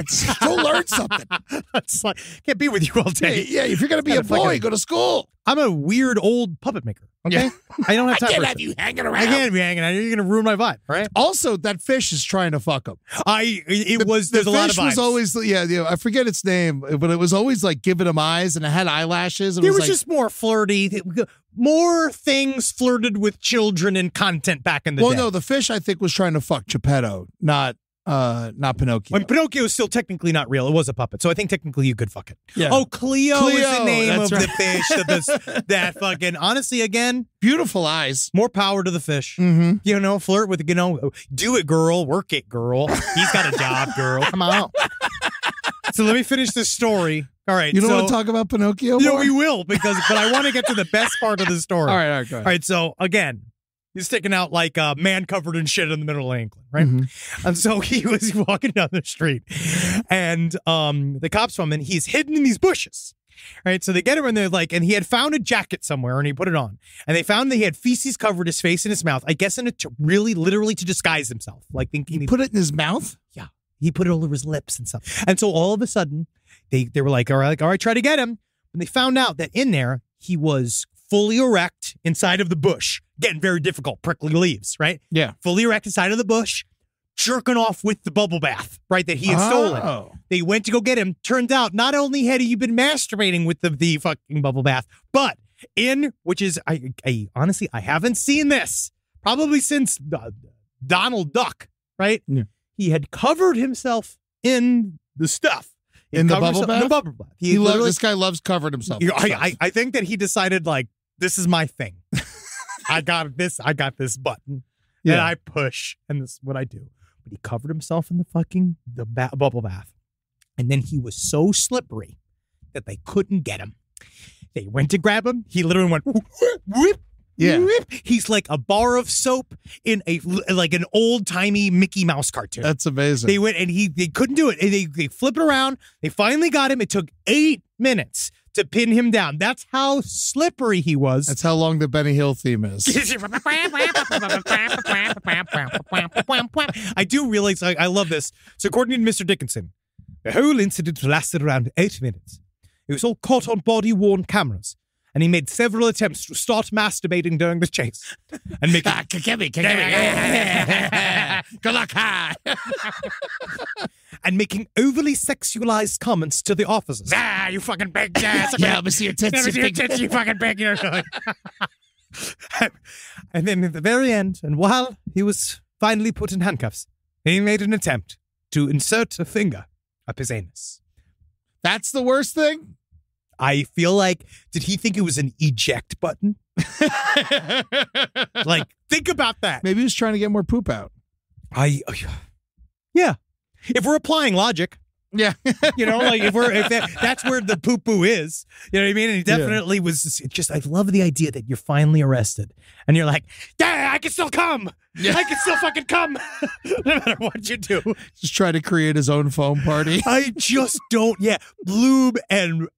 go learn something. It's like, can't be with you all day. Yeah, if you're gonna be a boy, go to school. I'm a weird old puppet maker. Okay? Yeah. I don't have time I can't for have you hanging around. I can't be hanging out. You're gonna ruin my vibe, right? Also, that fish is trying to fuck him. There's a lot of vibes. The fish was always, I forget its name, but it was always like giving him eyes and it had eyelashes. It was just more flirty. More things flirted with children and content back in the day. Well, no, the fish I think was trying to fuck Geppetto, not Not Pinocchio. When Pinocchio is still technically not real, it was a puppet. So I think technically you could fuck it. Yeah. Oh, Cleo is the Cleo, name of that's the fish. That fucking, honestly, again, Beautiful eyes. more power to the fish. Mm-hmm. You know, flirt with, do it, girl. Work it, girl. He's got a job, girl. Come on. So let me finish this story. All right. You don't want to talk about Pinocchio Yeah, more? we will, but I want to get to the best part of the story. All right, go ahead. All right, so again, he's sticking out like a man covered in shit in the middle of England, right? Mm-hmm. And so he was walking down the street, and the cops come in. He's hidden in these bushes, right? So they get him, and they're like, and he had found a jacket somewhere, and he put it on, and they found that he had feces covered his face and his mouth. I guess in it to really, literally to disguise himself, like thinking He put it in his mouth? yeah, he put it all over his lips and stuff. And so all of a sudden, they were like, all right, try to get him. And they found out that in there he was fully erect inside of the bush. Again, very difficult, prickly leaves, right? Yeah. Fully erect inside of the bush, jerking off with the bubble bath, right, that he had stolen. Oh. They went to go get him. Turns out not only had he been masturbating with the fucking bubble bath, but which is, I honestly, I haven't seen this probably since Donald Duck, right? Yeah. He had covered himself in the stuff. In the covered bubble himself in bath? the bubble bath. He literally- this guy loves covered himself. in stuff. I think that he decided, like, this is my thing. I got this button that Yeah. I push, and this is what I do. But he covered himself in the fucking bubble bath. And then he was so slippery that they couldn't get him. They went to grab him. He literally went, whoop, Yeah. whoop. He's like a bar of soap in like an old-timey Mickey Mouse cartoon. That's amazing. They went and they couldn't do it. And they flipped it around. They finally got him. It took 8 minutes to pin him down. That's how slippery he was. That's how long the Benny Hill theme is. I do realize I love this. So according to Mr. Dickinson, the whole incident lasted around 8 minutes. It was all caught on body-worn cameras. And he made several attempts to start masturbating during the chase. And making Good luck. and making overly sexualized comments to the officers. Ah, you fucking big ass. Yeah, let me see your tits. Let me see your tits, you fucking big. And then at the very end, and while he was finally put in handcuffs, he made an attempt to insert a finger up his anus. That's the worst thing? I feel like, did he think it was an eject button? Like, think about that. Maybe he was trying to get more poop out. Yeah. If we're applying logic, Yeah. you know, like that's where the poo-poo is. You know what I mean? And he definitely was just, I love the idea that you're finally arrested and you're like, yeah, I can still come. Yeah. I can still fucking come. No matter what you do. Just try to create his own foam party. I just don't, lube and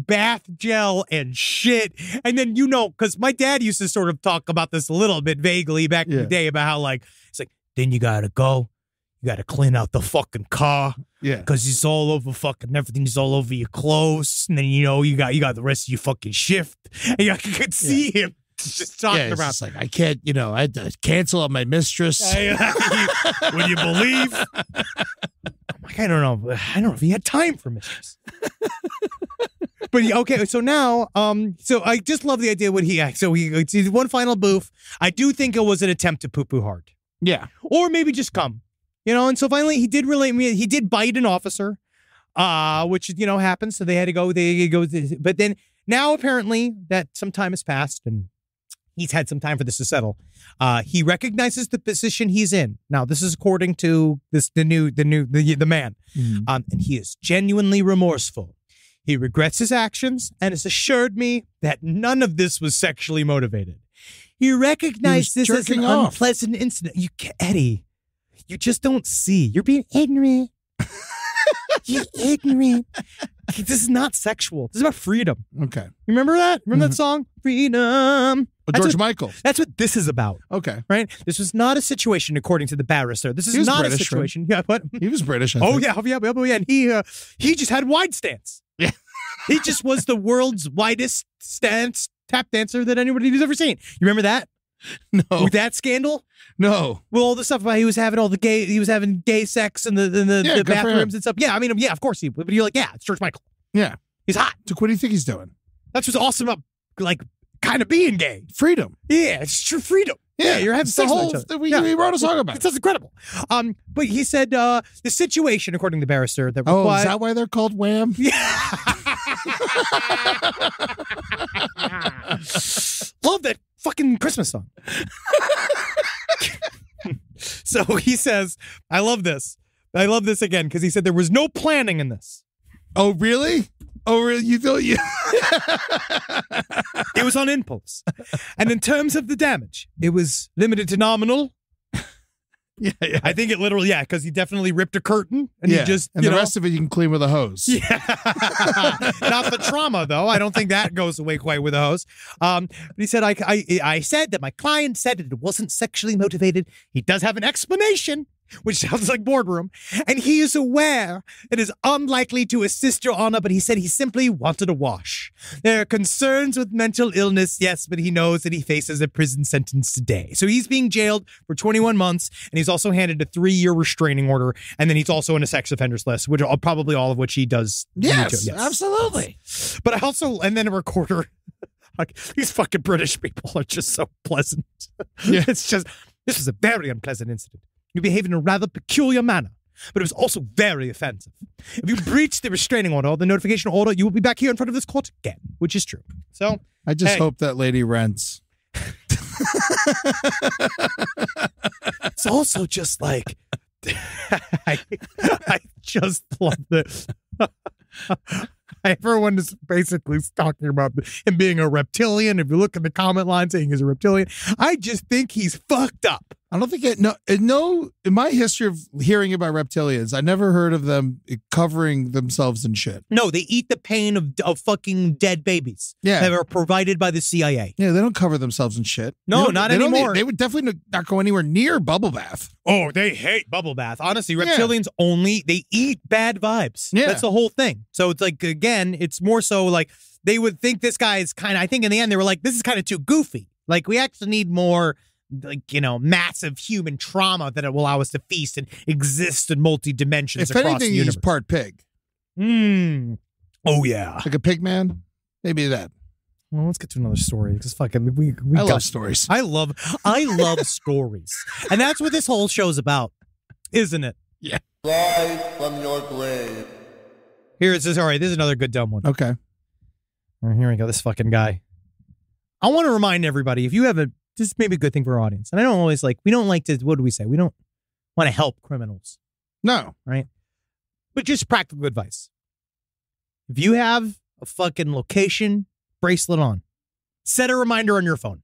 bath gel and shit. And then, because my dad used to sort of talk about this a little bit vaguely back in the day about how, like, it's like, then you gotta go. You gotta clean out the fucking car. Yeah. Because it's all over fucking everything's all over your clothes. And then, you got the rest of your fucking shift. And I could see him just talking It's about just like, I can't, I had to cancel on my mistress. Would you believe? I don't know if he had time for mistress. But okay, so now, so I just love the idea when he did one final boof. I do think it was an attempt to poo-poo hard. Yeah. Or maybe just come. And so finally he did bite an officer, which, happens. So they had to go, but then now apparently that some time has passed and he's had some time for this to settle. He recognizes the position he's in. Now, this is according to the man. Mm-hmm. And he is genuinely remorseful. He regrets his actions and has assured me that none of this was sexually motivated. He recognized this as an jerking off. unpleasant incident. Eddie, you just don't see. You're being ignorant. You're ignorant. This is not sexual. This is about freedom. Okay. You remember that? Remember that song? Freedom. George Michael. That's what this is about, Okay. right? This was not a situation, according to the barrister. This He is was not British, a situation. Yeah, but He was British. I oh think. yeah. And he just had wide stance. Yeah. He just was the world's widest stance tap dancer that anybody's ever seen. You remember that? No. With that scandal? No. Well, all the stuff about he was having gay sex in the Yeah, good for bathrooms him. and stuff. Yeah, I mean, yeah, of course but you're like, yeah, it's George Michael. Yeah. He's hot. So what do you think he's doing? That's what's awesome about, like, kind of being gay. Freedom. Yeah, it's true freedom. Yeah, you're having it's the sex with whole each other. we, Yeah. we wrote a song about It it. sounds incredible. But he said the situation, according to the barrister, that Oh, required. is that why they're called Wham? Love that fucking Christmas song. So he says, I love this. I love this again because he said there was no planning in this. Oh, really? Oh, really? You thought you? It was on impulse. And in terms of the damage, it was limited to nominal. Yeah, yeah. I think it literally, yeah, because he definitely ripped a curtain and Yeah. he just, and you the know, rest of it you can clean with a hose. Yeah. Not the trauma, though. I don't think that goes away quite with a hose. But he said, I said that my client said that it wasn't sexually motivated. He does have an explanation, which sounds like boardroom. And he is aware it is unlikely to assist Your Honor, but he said he simply wanted a wash. There are concerns with mental illness, yes, but he knows that he faces a prison sentence today. So he's being jailed for 21 months, and he's also handed a 3-year restraining order, and then he's also in a sex offenders list, which are probably all of which he does. Yes, absolutely. But I also, and then a recorder, like, these fucking British people are just so pleasant. Yeah. It's just, this was a very unpleasant incident. You behaved in a rather peculiar manner, but it was also very offensive. If you breach the restraining order or the notification order, you will be back here in front of this court again, which is true. So, I just hey. hope that lady rents. It's also just like, I just love this. Everyone is basically talking about him being a reptilian. If you look at the comment line saying he's a reptilian, I just think he's fucked up. I don't think in my history of hearing about reptilians, I never heard of them covering themselves in shit. No, they eat the pain of fucking dead babies Yeah. that are provided by the CIA. Yeah, they don't cover themselves in shit. No, They don't- not they don't anymore. They would definitely not go anywhere near bubble bath. Oh, they hate bubble bath. Honestly, Yeah. reptilians they eat bad vibes. Yeah. That's the whole thing. So it's like, again, it's more so like they would think this guy is kind of, I think in the end they were like, this is kind of too goofy. Like we actually need more, like, you know, massive human trauma that will allow us to feast and exist in multi-dimensions If across anything, the universe. he's part pig. Oh, yeah. Like a pig man. Maybe that. Well, let's get to another story because fucking we I got love stories. I love stories. And that's what this whole show's about, isn't it? Rise from your grave. Here it says, all right, this is another good dumb one. Okay. All right, here we go. This fucking guy. I want to remind everybody, if you have this may be a good thing for our audience. And I don't always we don't like to, what do we say? We don't want to help criminals, No. right? But just practical advice. If you have a fucking location bracelet on, set a reminder on your phone.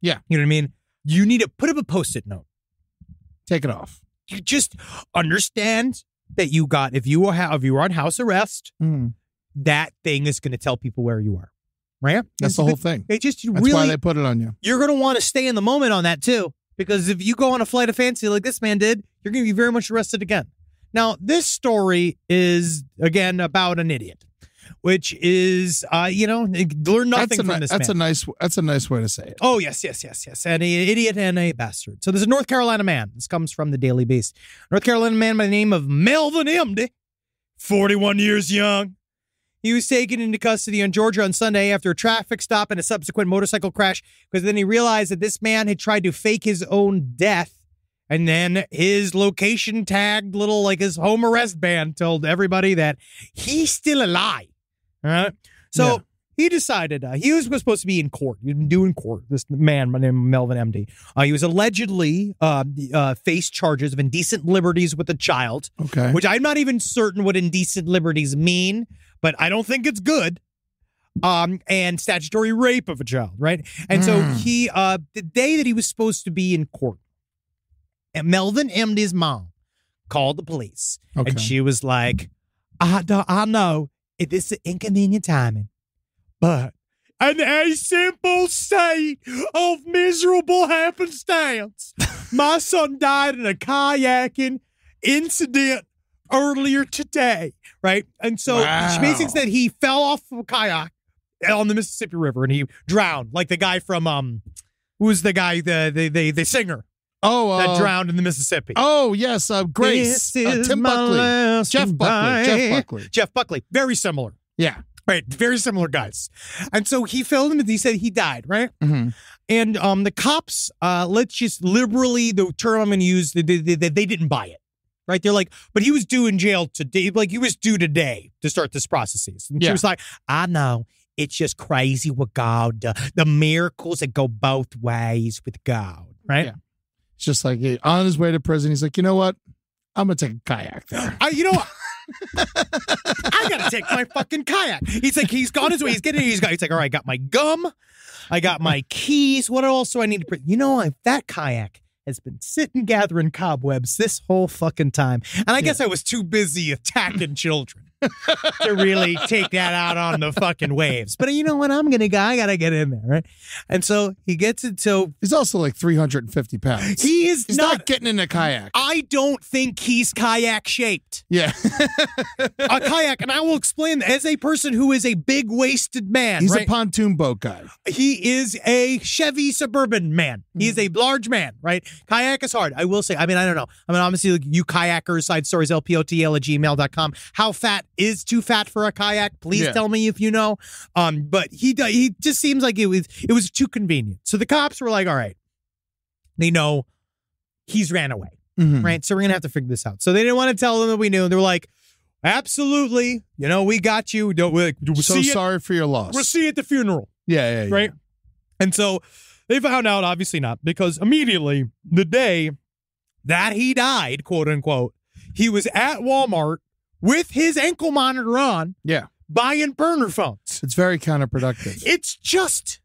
Yeah. You know what I mean? You need to put up a Post-it note. Take it off. You just understand that if you are on house arrest, that thing is going to tell people where you are, right? That's the whole thing. It just That's really, why they put it on you. you're going to want to stay in the moment on that too, because if you go on a flight of fancy like this man did, you're going to be very much arrested again. Now, this story is again about an idiot, which is, learn nothing from this That's man. a nice way to say it. Oh, yes. And an idiot and a bastard. So there's a North Carolina man. This comes from the Daily Beast. North Carolina man by the name of Melvin Emdy, 41 years young. He was taken into custody in Georgia on Sunday after a traffic stop and a subsequent motorcycle crash, because then he realized that this man had tried to fake his own death. And then his location tagged his home arrest band told everybody that he's still alive. All right. So Yeah. he decided he was supposed to be in court. He'd been doing court. This man, my name is Melvin Emdy. He was allegedly faced charges of indecent liberties with a child, Okay. which I'm not even certain what indecent liberties mean, but I don't think it's good. And statutory rape of a child, right? And so he, the day that he was supposed to be in court, and Melvin Emdy's mom called the police, Okay. and she was like, I know this is inconvenient timing, but in a simple state of miserable happenstance, my son died in a kayaking incident earlier today, right? And so she basically said he fell off of a kayak on the Mississippi River and he drowned, like the guy from who's the guy, the singer that drowned in the Mississippi. Oh, yes. Grace. This is Tim my Buckley. last Jeff Buckley. Jeff Buckley. Very similar. Yeah. Right, very similar guys. And so he filmed him and he said he died, right? Mhm. And the cops, let's just liberally, the term I'm going to use, they didn't buy it. Right? They're like, but he was due in jail today. Like, he was due today to start this process. And she Yeah. was like, I know. It's just crazy with God. The miracles that go both ways with God. Right? Yeah. It's just like on his way to prison, he's like, you know what? I'm going to take a kayak there. You know what? I gotta take my fucking kayak. He's like, he's gone his way. He's like, all right, I got my gum. I got my keys. What else do I need to bring? You know, that kayak has been sitting gathering cobwebs this whole fucking time. And I guess I was too busy attacking children to really take that out on the fucking waves. But you know what? I gotta get in there, right? And so he gets it. So He's also like 350 pounds. he's He's not getting in a kayak. I don't think he's kayak shaped. Yeah. A kayak, and I will explain, as a person who is a big-waisted man, He's right? a pontoon boat guy. He is a Chevy Suburban man. He's a large man, right? Kayak is hard. I will say, I don't know. Obviously, like, you kayakers, side stories, lpotl@gmail.com. How fat is too fat for a kayak? Please tell me if you know. But he just seems like it was too convenient. So the cops were like, all right, they know he's ran away. Mhm. Right? So we're going to have to figure this out. So they didn't want to tell them that we knew. They were like, absolutely. You know, we got you. We'll So see sorry for your loss. We'll see you at the funeral. Yeah. Right? And so they found out, obviously not, because immediately the day that he died, quote unquote, he was at Walmart with his ankle monitor on, Yeah. buying burner phones. It's very counterproductive. It's just,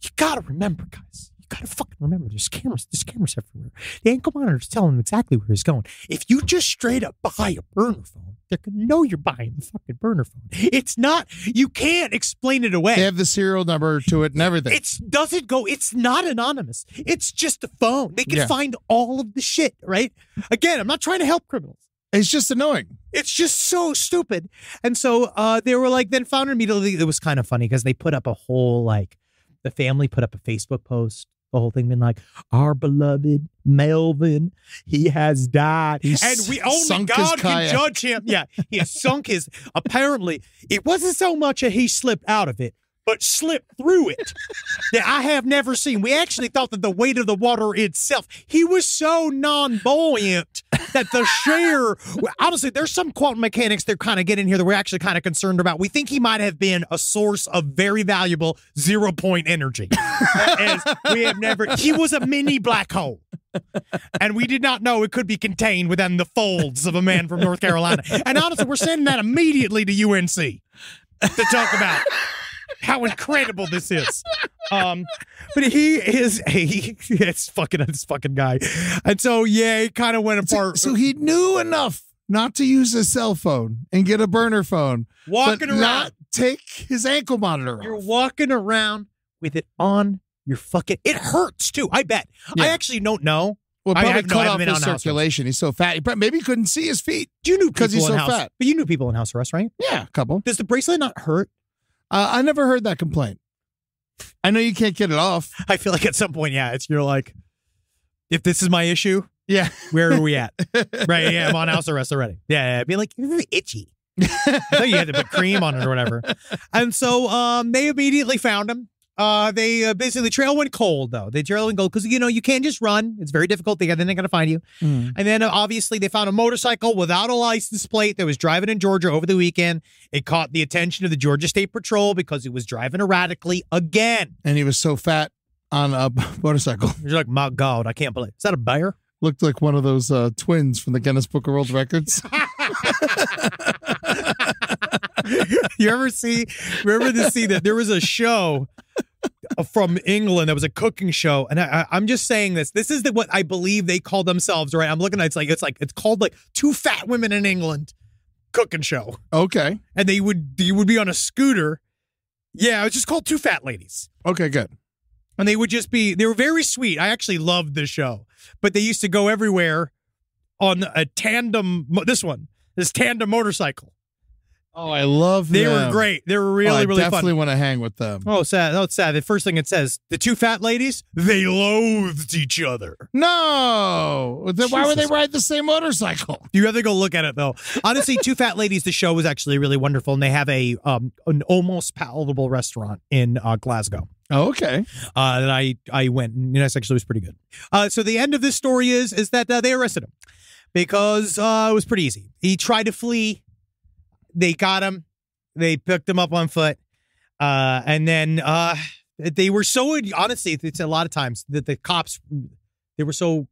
you got to remember, guys. You got to fucking remember, there's cameras everywhere. The ankle monitor's telling him exactly where he's going. If you just straight up buy a burner phone, they're going to know you're buying the fucking burner phone. It's not, you can't explain it away. They have the serial number to it and everything. It's not anonymous. It's just a phone. They can Yeah. find all of the shit, right? Again, I'm not trying to help criminals. It's just annoying. It's just so stupid. And so they were like, then found immediately. It was kind of funny because they put up a whole, like, the family put up a Facebook post. The whole thing been like, our beloved Melvin, he has died. He's and we only sunk his God can kayak. judge him. Yeah, he has sunk his, apparently, it wasn't so much a he slipped out of it, but slipped through it that I have never seen. We actually thought that the weight of the water itself, he was so non-buoyant that the share, honestly, there's some quantum mechanics they're kind of getting here that we're actually kind of concerned about. We think he might have been a source of very valuable 0-point energy. As we have never, he was a mini black hole. And we did not know it could be contained within the folds of a man from North Carolina. And honestly, we're sending that immediately to UNC to talk about how incredible this is. But he is it's fucking this fucking guy. And so, yeah, it kind of went apart. So he knew enough not to use his cell phone and get a burner phone. Walking but around. not take his ankle monitor You're off. walking around with it on your fucking, it hurts too, I bet. Yeah. I actually don't know. Well, I probably have no- cut I haven't off been his on house arrest. circulation. He's so fat. Maybe he couldn't see his feet. You knew 'Cause he's people in so house, fat. but you knew people in house arrest, right? Yeah, a couple. Does the bracelet not hurt? I never heard that complaint. I know you can't get it off. I feel like at some point, yeah, you're like, if this is my issue, Yeah. where are we at? Right, yeah, I'm on house arrest already. Yeah, be like, this is itchy. I thought you had to put cream on it or whatever. And so they immediately found him. They basically, trail went cold, though. They trail went cold because, you know, you can't just run. It's very difficult. Then they're going to find you. Mm. And then, obviously, they found a motorcycle without a license plate that was driving in Georgia over the weekend. It caught the attention of the Georgia State Patrol because he was driving erratically again. And he was so fat on a motorcycle. You're like, my God, I can't believe. Is that a bear? Looked like one of those twins from the Guinness Book of World Records. You remember to see that there was a show from England that was a cooking show, and I'm just saying this is what I believe they call themselves, right? I'm looking at it's called like Two Fat Women in England cooking show, Okay. and you would be on a scooter. Yeah, it's just called Two Fat Ladies. Okay, good. And they were very sweet. I actually loved the show, but they used to go everywhere on a tandem, this tandem motorcycle. Oh, I love They them. were great. They were really, really fun. definitely want to hang with them. Oh, sad. Oh, it's sad. The first thing it says, the two fat ladies, they loathed each other. No. Then why would they ride the same motorcycle? You have to go look at it, though. Honestly, Two Fat Ladies, the show was actually really wonderful, and they have an almost palatable restaurant in Glasgow. Oh, okay. That I went, and it actually was pretty good. So the end of this story is that they arrested him because it was pretty easy. He tried to flee. They got him. They picked him up on foot. And then they were so, honestly, it's a lot of times that the cops, they were so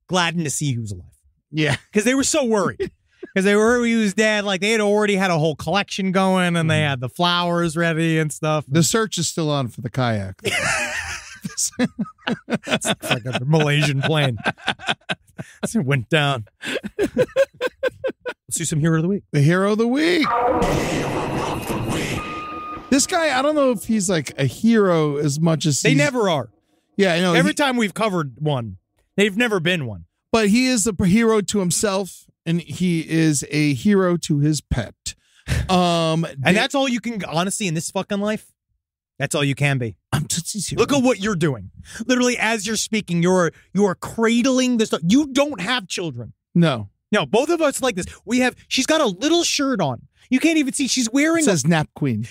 gladdened to see he was alive. Yeah. Because they were so worried. Because they were worried he was dead. Like, they had already had a whole collection going, and they had the flowers ready and stuff. The search is still on for the kayak. It's like a Malaysian plane. It went down. Let's do some Hero of the Week. The Hero of the Week. This guy, I don't know if he's like a hero as much as They never are. Yeah, I know. Every time we've covered one, they've never been one. But he is a hero to himself, and he is a hero to his pet. And that's all you can, honestly, in this fucking life, that's all you can be. I'm Tootsie's hero. Look at what you're doing. Literally, as you're speaking, you're cradling this. You don't have children. No. No, both of us like this. She's got a little shirt on. You can't even see. She's wearing It says nap queen.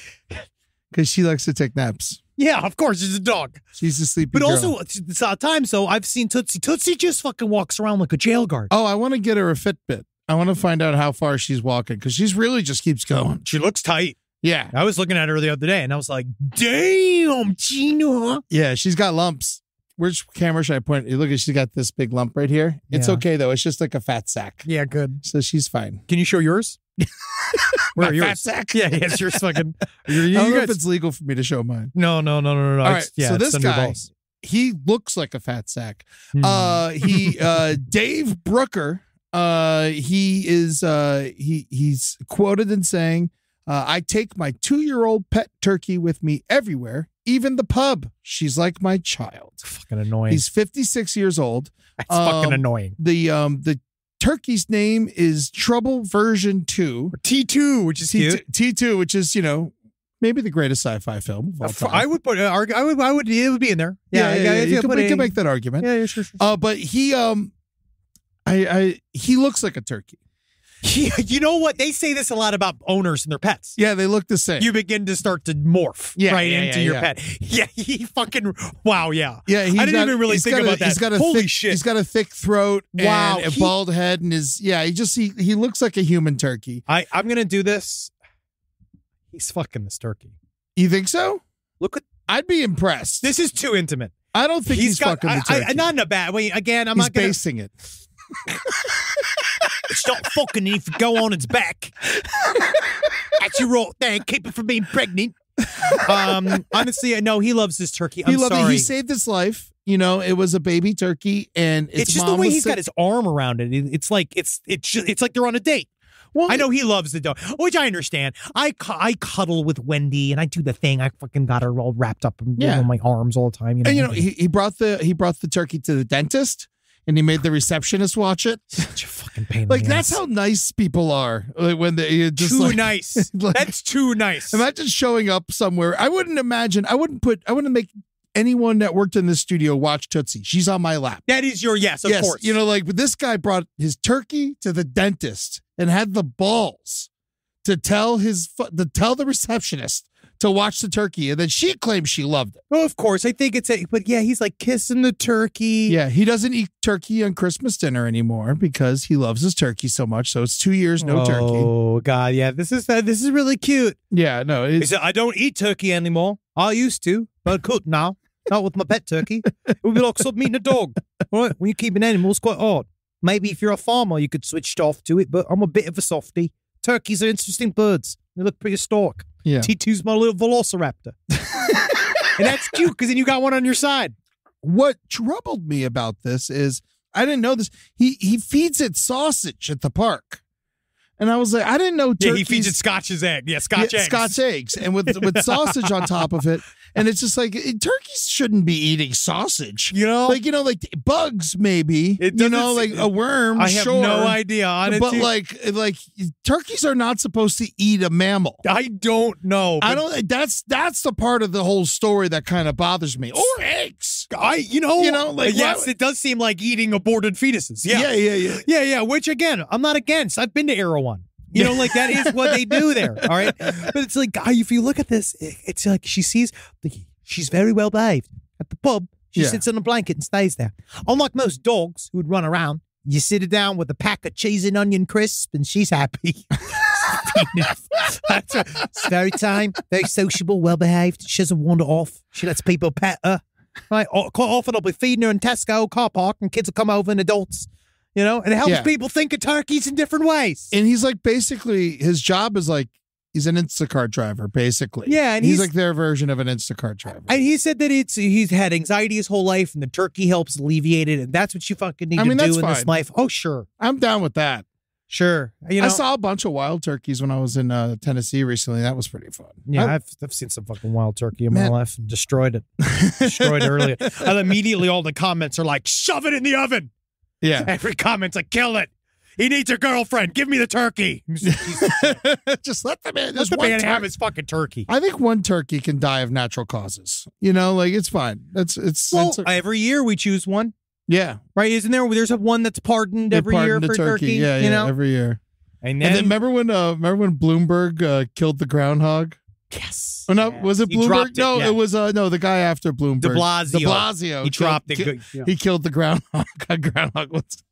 Because she likes to take naps. Yeah, of course, she's a dog. She's a sleepy But girl. also, it's odd times, so I've seen Tootsie. Tootsie just fucking walks around like a jail guard. Oh, I want to get her a Fitbit. I want to find out how far she's walking because she's really just keeps going. She looks tight. Yeah. I was looking at her the other day, and I was like, damn, Gina. Yeah, she's got lumps. Which camera should I point? Look, she's got this big lump right here. It's Yeah. okay, though. It's just like a fat sack. Yeah, good. So she's fine. Can you show yours? Where are My yours? fat sack? Yeah, yes, yours fucking. I don't know if it's legal for me to show mine. No. All right, It's- yeah, so it's this under your guy, balls. he looks like a fat sack. Hmm. Dave Brooker, he's quoted in saying, I take my 2-year-old pet turkey with me everywhere, even the pub. She's like my child. Fucking annoying. He's 56 years old. That's fucking annoying. The turkey's name is Trouble Version 2. T2, which is cute. T2, which is, maybe the greatest sci-fi film of all time. I would put. It would be in there. You can make that argument. Yeah, sure. But he looks like a turkey. You know what? They say this a lot about owners and their pets. Yeah, they look the same. You begin to start to morph into your pet. Yeah, he fucking, wow, yeah. Yeah, I didn't even really think about that. Holy shit. He's got a thick throat. Wow, and a bald head, and he looks like a human turkey. I'm gonna do this. He's fucking this turkey. You think so? Look at. I'd be impressed. This is too intimate. I don't think he's fucking the turkey. Not in a bad way. Again, I'm he's not gonna. basing it. Stop fucking if you go on its back. That's your right there. Keep it from being pregnant. Honestly, I know he loves this turkey. I'm sorry. He saved his life. It was a baby turkey, and it's just the way he's got his arm around it. It's like they're on a date. Well, I know he loves the dog, which I understand. I cuddle with Wendy, and I do the thing. I fucking got her all wrapped up in my arms all the time. And he brought the turkey to the dentist. And he made the receptionist watch it. Such a fucking pain. Like, that's how nice people are. Like, when they just too nice. That's too nice. Imagine showing up somewhere. I wouldn't make anyone that worked in this studio watch Tootsie. She's on my lap. That is your yes, of course. But this guy brought his turkey to the dentist and had the balls to tell the receptionist to watch the turkey, and then she claims she loved it. Oh, of course. I think but yeah, he's like kissing the turkey. Yeah, he doesn't eat turkey on Christmas dinner anymore because he loves his turkey so much. So it's 2 years no turkey. Oh God, yeah, this is really cute. Yeah, no, he said, I don't eat turkey anymore. I used to, but I could now. Not with my pet turkey. It would be like something eating a dog. All right, when you keep an animal, it's quite hard. Maybe if you're a farmer, you could switch off to it, but I'm a bit of a softie. Turkeys are interesting birds. They look prehistoric. Yeah. T2's my little velociraptor. And that's cute because then you got one on your side. What troubled me about this is I didn't know this. He feeds it sausage at the park. And I was like, I didn't know Yeah, turkeys. he feeds it Scotch's egg. Yeah, Scotch eggs. Scotch eggs, and with sausage on top of it. And it's just like turkeys shouldn't be eating sausage. Like bugs maybe. Like a worm. I have no idea on it. But like turkeys are not supposed to eat a mammal. I don't know. I don't. That's the part of the whole story that kind of bothers me. Or eggs. Yes, it does seem like eating aborted fetuses. Yeah. Which again, I'm not against. I've been to Erewhon. That is what they do there. All right. But it's like, if you look at this, it's like she's very well behaved at the pub. She sits on a blanket and stays there. Unlike most dogs who would run around, you sit her down with a pack of cheese and onion crisps and she's happy. It's very tame, very sociable, well behaved. She doesn't wander off. She lets people pet her. Right. Quite often I'll be feeding her in Tesco car park and kids will come over and adults. And it helps people think of turkeys in different ways. And he's like, basically, his job is like, he's an Instacart driver, basically. Yeah, and he's like their version of an Instacart driver. And he said that he's had anxiety his whole life, and the turkey helps alleviate it, and that's what you fucking need to do in this life. Oh, sure. I'm down with that. Sure. I saw a bunch of wild turkeys when I was in Tennessee recently. That was pretty fun. Yeah, I've seen some fucking wild turkey in my life and destroyed it. Destroyed it earlier. And immediately all the comments are like, shove it in the oven. Yeah. Every comment's like, kill it. He needs a girlfriend. Give me the turkey. Just let the man, let the man have his fucking turkey. I think one turkey can die of natural causes. It's fine. It's every year we choose one. Yeah. Right. Isn't there's one that's pardoned every year for turkey? Yeah, every year. And then remember when Bloomberg killed the groundhog? Yes. Oh, no, was it Bloomberg? No, it was the guy after Bloomberg. De Blasio. He dropped it. He killed the groundhog. Groundhog was.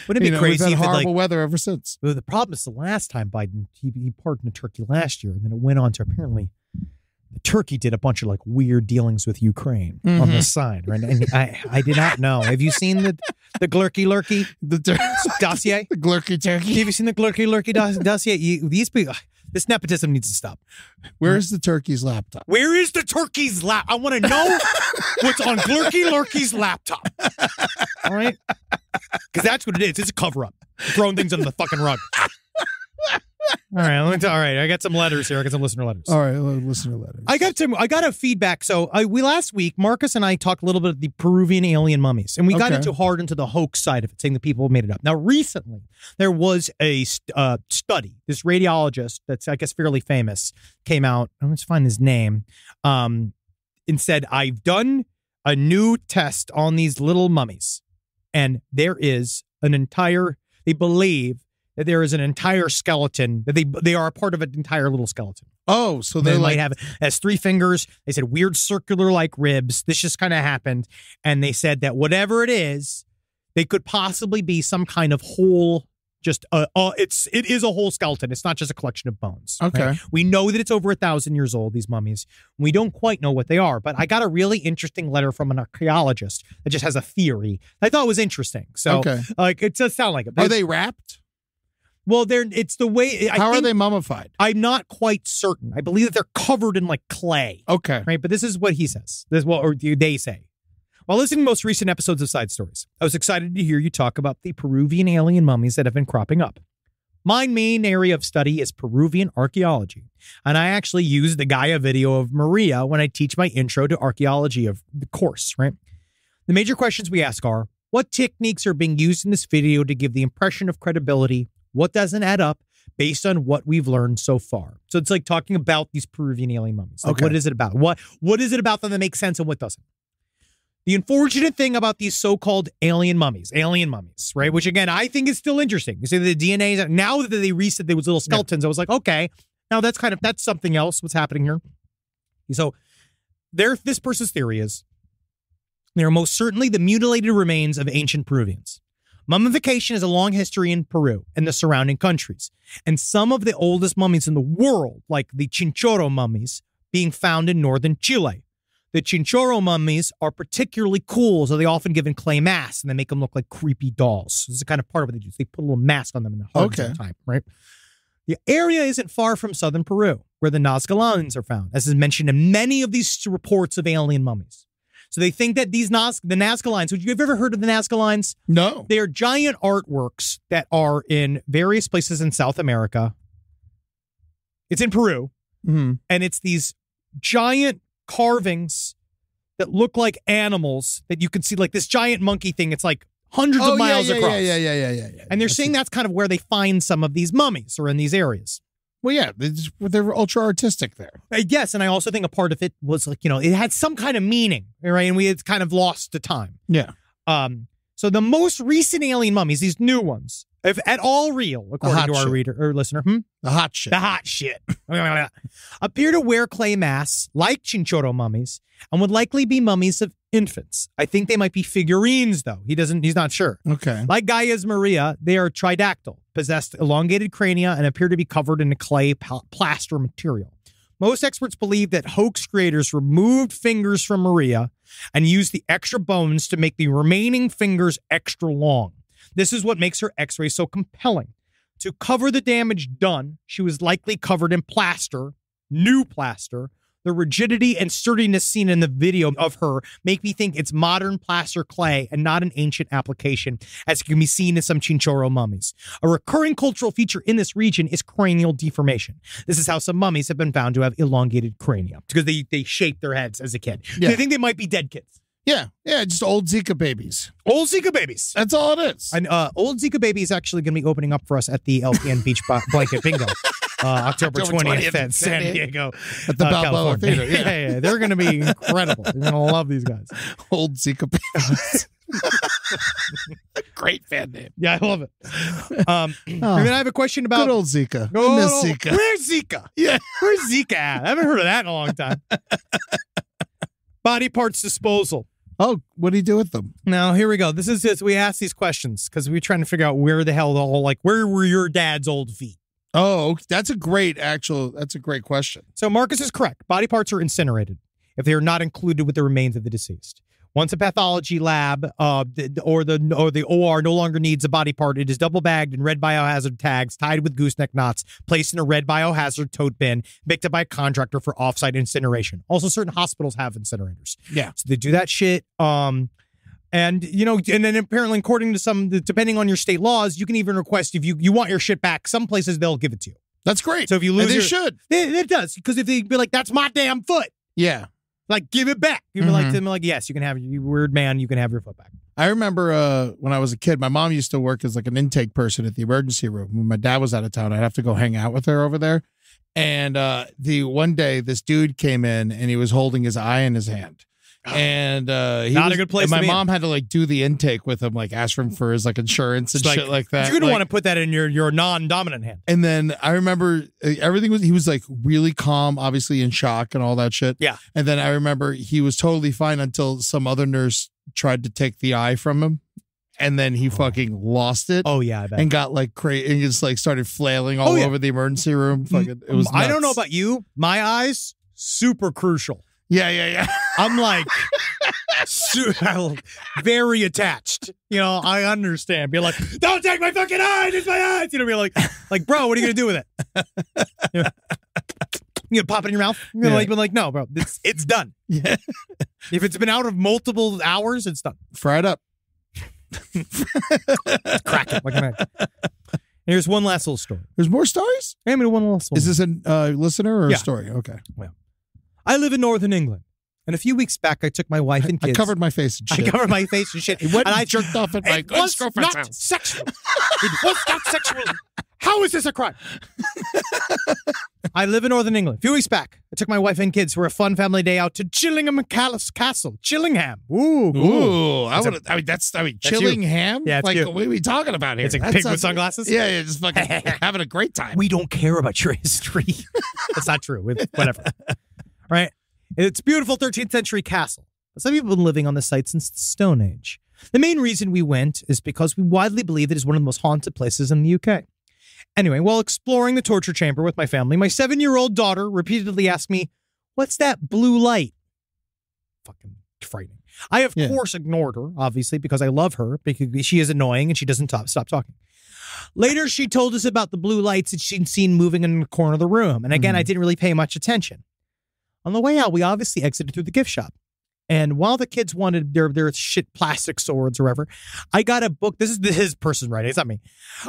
Wouldn't it be crazy? We've had if horrible weather ever since. Well, the problem is the last time Biden he pardoned a turkey last year, and then it went on to apparently the turkey did a bunch of weird dealings with Ukraine on the side, right? And I did not know. Have you seen the Glurky Lurky dossier? The Glurky turkey. Have you seen the Glurky Lurky dossier? These people. This nepotism needs to stop. Where is the turkey's laptop? Where is the turkey's laptop? I want to know what's on Glurky Lurky's laptop. All right? Because that's what it is. It's a cover-up. Throwing things under the fucking rug. All right. I got some letters here. I got some listener letters. All right, listener letters. I got a feedback. So last week, Marcus and I talked a little bit of the Peruvian alien mummies, and we got into the hoax side of it, saying the people made it up. Now, recently, there was a study. This radiologist that's, I guess, fairly famous came out. Let's find his name. And said, I've done a new test on these little mummies, and there is they believe that there is an entire skeleton, that they are a part of an entire little skeleton. Oh, so they might have, has 3 fingers. They said weird circular-like ribs. This just kind of happened. And they said that whatever it is, they could possibly be some kind of whole, it is a whole skeleton. It's not just a collection of bones. Okay. Right? We know that it's over 1,000 years old, these mummies. We don't quite know what they are, but I got a really interesting letter from an archaeologist that just has a theory I thought was interesting. So, it does sound like it. Are they wrapped? Well, it's the way. How are they mummified? I'm not quite certain. I believe that they're covered in clay. Okay. Right. But this is what he says. Or they say. While listening to most recent episodes of Side Stories, I was excited to hear you talk about the Peruvian alien mummies that have been cropping up. My main area of study is Peruvian archaeology, and I actually use the Gaia video of Maria when I teach my intro to archaeology of the course, right? The major questions we ask are, what techniques are being used in this video to give the impression of credibility? What doesn't add up based on what we've learned so far? So it's like talking about these Peruvian alien mummies. What is it about? What is it about them that makes sense and what doesn't? The unfortunate thing about these so-called alien mummies, right? Which again, I think is still interesting. You see the DNA, now that they reset those little skeletons, I was like, okay, now that's something else. What's happening here? So this person's theory is they are most certainly the mutilated remains of ancient Peruvians. Mummification has a long history in Peru and the surrounding countries, and some of the oldest mummies in the world, like the Chinchorro mummies, being found in northern Chile. The Chinchorro mummies are particularly cool, so they often give in clay masks, and they make them look like creepy dolls. This is the kind of part of what they do. They put a little mask on them in the heart all the time, right? The area isn't far from southern Peru, where the Nazca lions are found, as is mentioned in many of these reports of alien mummies. So they think that the Nazca lines, would you have ever heard of the Nazca lines? No. They are giant artworks that are in various places in South America. It's in Peru. Mhm. And it's these giant carvings that look like animals that you can see, like this giant monkey thing. It's like hundreds of miles across. Yeah. And they're saying that's kind of where they find some of these mummies, or in these areas. Well, yeah, they're ultra artistic there. Yes, and I also think a part of it was like, it had some kind of meaning, right? And we had kind of lost the time. Yeah. So the most recent alien mummies, these new ones, if at all real, according to our reader or listener, The hot shit. the hot shit, appear to wear clay masks like Chinchorro mummies and would likely be mummies of infants. I think they might be figurines, though. He's not sure. Okay. Like Gaia's Maria, they are tridactyl, possessed elongated crania, and appear to be covered in a clay plaster material. Most experts believe that hoax creators removed fingers from Maria and used the extra bones to make the remaining fingers extra long. This is what makes her X-ray so compelling. To cover the damage done, she was likely covered in plaster, new plaster. The rigidity and sturdiness seen in the video of her make me think it's modern plaster clay and not an ancient application, as can be seen in some Chinchorro mummies. A recurring cultural feature in this region is cranial deformation. This is how some mummies have been found to have elongated crania, because they shaped their heads as a kid. Yeah. They think they might be dead kids. Yeah, just old Zika babies. Old Zika babies. That's all it is. And old Zika baby is actually going to be opening up for us at the LPN Beach Blanket Bingo. October 20th at San Diego. At the Balboa California. Theater. Yeah. They're going to be incredible. You're going to love these guys. Old Zika babies. Great fan name. Yeah, I love it. And then I have a question about... Good old Zika. I miss Zika. Where's Zika? Yeah. Where's Zika at? I haven't heard of that in a long time. Body parts disposal. Oh, what do you do with them? Now, here we go. This is we ask these questions because we're trying to figure out where the hell where were your dad's old feet? Oh, that's a great question. So Marcus is correct. Body parts are incinerated if they are not included with the remains of the deceased. Once a pathology lab or the OR no longer needs a body part, it is double bagged in red biohazard tags, tied with gooseneck knots, placed in a red biohazard tote bin, picked up by a contractor for offsite incineration. Also, certain hospitals have incinerators. Yeah. So they do that shit. And then apparently, according to some, depending on your state laws, you can even request if you want your shit back. Some places they'll give it to you. That's great. So if you lose, and they should. It does, because if they be like, "That's my damn foot," Yeah. like, give it back. You'd be like to them, like, "Yes, you can have you weird man. You can have your foot back." I remember when I was a kid, my mom used to work as like an intake person at the emergency room. When my dad was out of town, I'd have to go hang out with her over there. And the one day, this dude came in and he was holding his eye in his hand. And he Not was, a good place and my to be in. mom had to like do the intake with him, like ask him for his like insurance and shit like that. You're gonna Like, want to put that in your non-dominant hand. and then I remember he was like really calm, obviously in shock and all that shit. Yeah. And then I remember he was totally fine until some other nurse tried to take the eye from him. And then he fucking lost it. Oh yeah, I bet. And got like crazy and just like started flailing all yeah. over the emergency room. Fucking, it was I don't know nuts. about you. My eyes, super crucial. Yeah. I'm like very attached. I understand. Be like, don't take my fucking eyes. It's my eyes. Be like, bro, what are you gonna do with it? You gonna pop it in your mouth? You're Yeah. like, no, bro, it's done. Yeah. If it's been out of multiple hours, it's done. Fry it up. Crack it like an egg. Here's one last little story. There's more stories? One last one. Is this a listener or Yeah. a story? Okay. I live in Northern England, and a few weeks back, I took my wife and kids. I covered my face and shit. I covered my face and shit. He went and and I jerked off at my It was girlfriend's not house. sexual. It was not sexual. How is this a crime? I live in Northern England. A few weeks back, I took my wife and kids for a fun family day out to Chillingham Castle. Chillingham. Ooh. Ooh, chilling ham? Yeah, it's like, cute. what are we talking about here? It's a That pig sounds- with sunglasses? Yeah, just fucking having a great time. We don't care about your history. That's not true. Whatever. Right? It's a beautiful 13th century castle. Some people have been living on the site since the Stone Age. The main reason we went is because we widely believe it is one of the most haunted places in the UK. Anyway, while exploring the torture chamber with my family, my 7-year-old daughter repeatedly asked me, "What's that blue light?" Fucking frightening. I, of course, ignored her, obviously, because I love her, because she is annoying and she doesn't stop talking. Later, she told us about the blue lights that she'd seen moving in the corner of the room. And again, I didn't really pay much attention. On the way out, we obviously exited through the gift shop. And while the kids wanted their shit plastic swords or whatever, I got a book. This is his person writing. It's not me.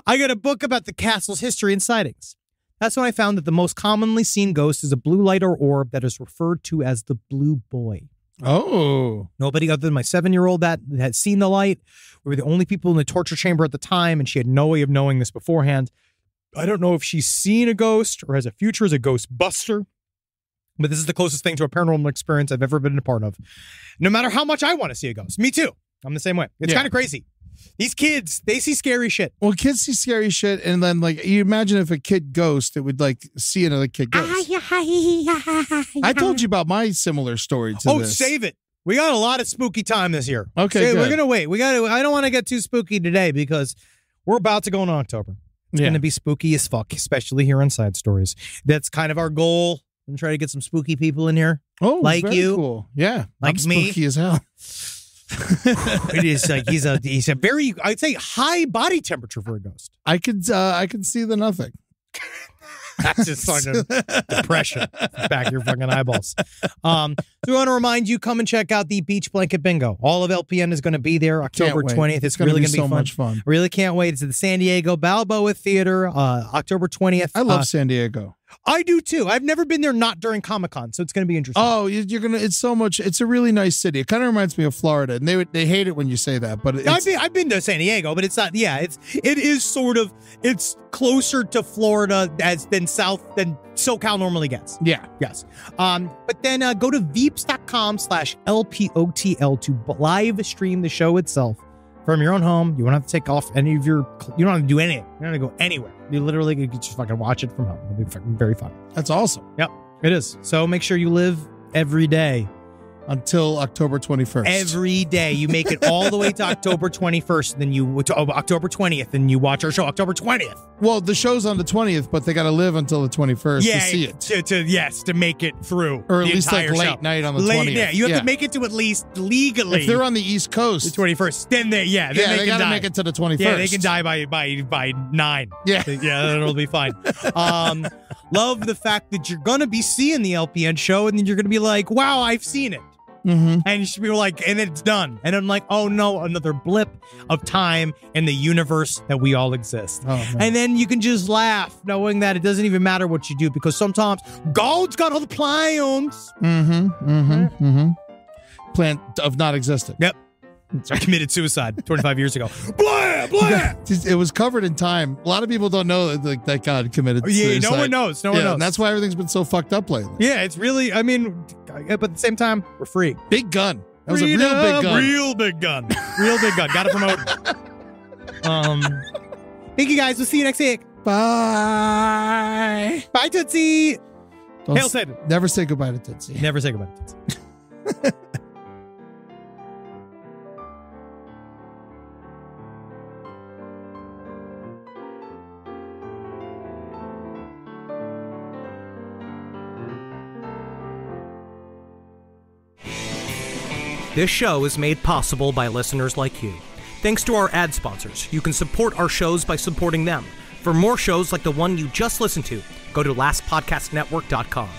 I got a book about the castle's history and sightings. That's when I found that the most commonly seen ghost is a blue light or orb that is referred to as the Blue Boy. Oh. Nobody other than my 7-year-old that had seen the light. We were the only people in the torture chamber at the time, and she had no way of knowing this beforehand. I don't know if she's seen a ghost or has a future as a ghost buster, but this is the closest thing to a paranormal experience I've ever been a part of. No matter how much I want to see a ghost. Me too. I'm the same way. It's kind of crazy. These kids, they see scary shit. Well, kids see scary shit, and then, like, you imagine if a kid ghost, it would, like, see another kid ghost. I told you about my similar story to this. Save it. We got a lot of spooky time this year. Okay, we're going to wait. I don't want to get too spooky today because we're about to go into October. It's going to be spooky as fuck, especially here on Side Stories. That's kind of our goal. I'm going to try to get some spooky people in here. Oh, like very you. Cool. Yeah. Like I'm me. Spooky as hell. It is like he's a very, I'd say, high body temperature for a ghost. I could see the nothing. That's just fucking depression back your fucking eyeballs. So we want to remind you, come and check out the Beach Blanket Bingo. All of LPN is going to be there October 20th. It's really going to be so fun. much fun. Really can't wait. It's at the San Diego Balboa Theater, October 20th. I love San Diego. I do too. I've never been there not during Comic-Con, so it's going to be interesting. Oh, you're gonna. It's so much. It's a really nice city. It kind of reminds me of Florida, and they hate it when you say that. But I've been to San Diego, but it's not. Yeah, it is sort of. It's closer to Florida than SoCal normally gets. Yeah. Yes. But then go to veeps.com/LPOTL to live stream the show itself from your own home. You won't have to take off any of your. You don't have to do anything. You don't have to go anywhere. You literally can just fucking watch it from home. It'll be fucking very fun. That's awesome. Yep, it is. So make sure you live every day. Until October 21st. Every day. You make it all the way to October 21st, then October 20th, and you watch our show October 20th. Well, the show's on the 20th, but they got to live until the 21st to see it. To make it through. Or at the least like entire late show. night on the 20th. Yeah, you have to make it to at least legally. If they're on the East Coast. The 21st. Then they got to make it to the 21st. Yeah, they can die by 9. Yeah. Yeah, it'll be fine. Love the fact that you're going to be seeing the LPN show, and then you're going to be like, wow, I've seen it. Mm-hmm. And you should be like, and it's done. And I'm like, oh no, another blip of time in the universe that we all exist. Oh, man. And then you can just laugh knowing that it doesn't even matter what you do because sometimes God's got all the plans. Plan of not existing. Yep. I committed suicide 25 years ago. Blah, blah. It was covered in time. A lot of people don't know that God committed suicide. No one knows. No one knows. And that's why everything's been so fucked up lately. Yeah, it's really, I mean, but at the same time, we're free. Big gun. That was a real big gun. Real big gun. Real big gun. Got to promote it. Thank you guys. We'll see you next week. Bye. Bye, Tootsie. Hail Satan. Never say goodbye to Tootsie. Never say goodbye to Tootsie. This show is made possible by listeners like you. Thanks to our ad sponsors, you can support our shows by supporting them. For more shows like the one you just listened to, go to lastpodcastnetwork.com.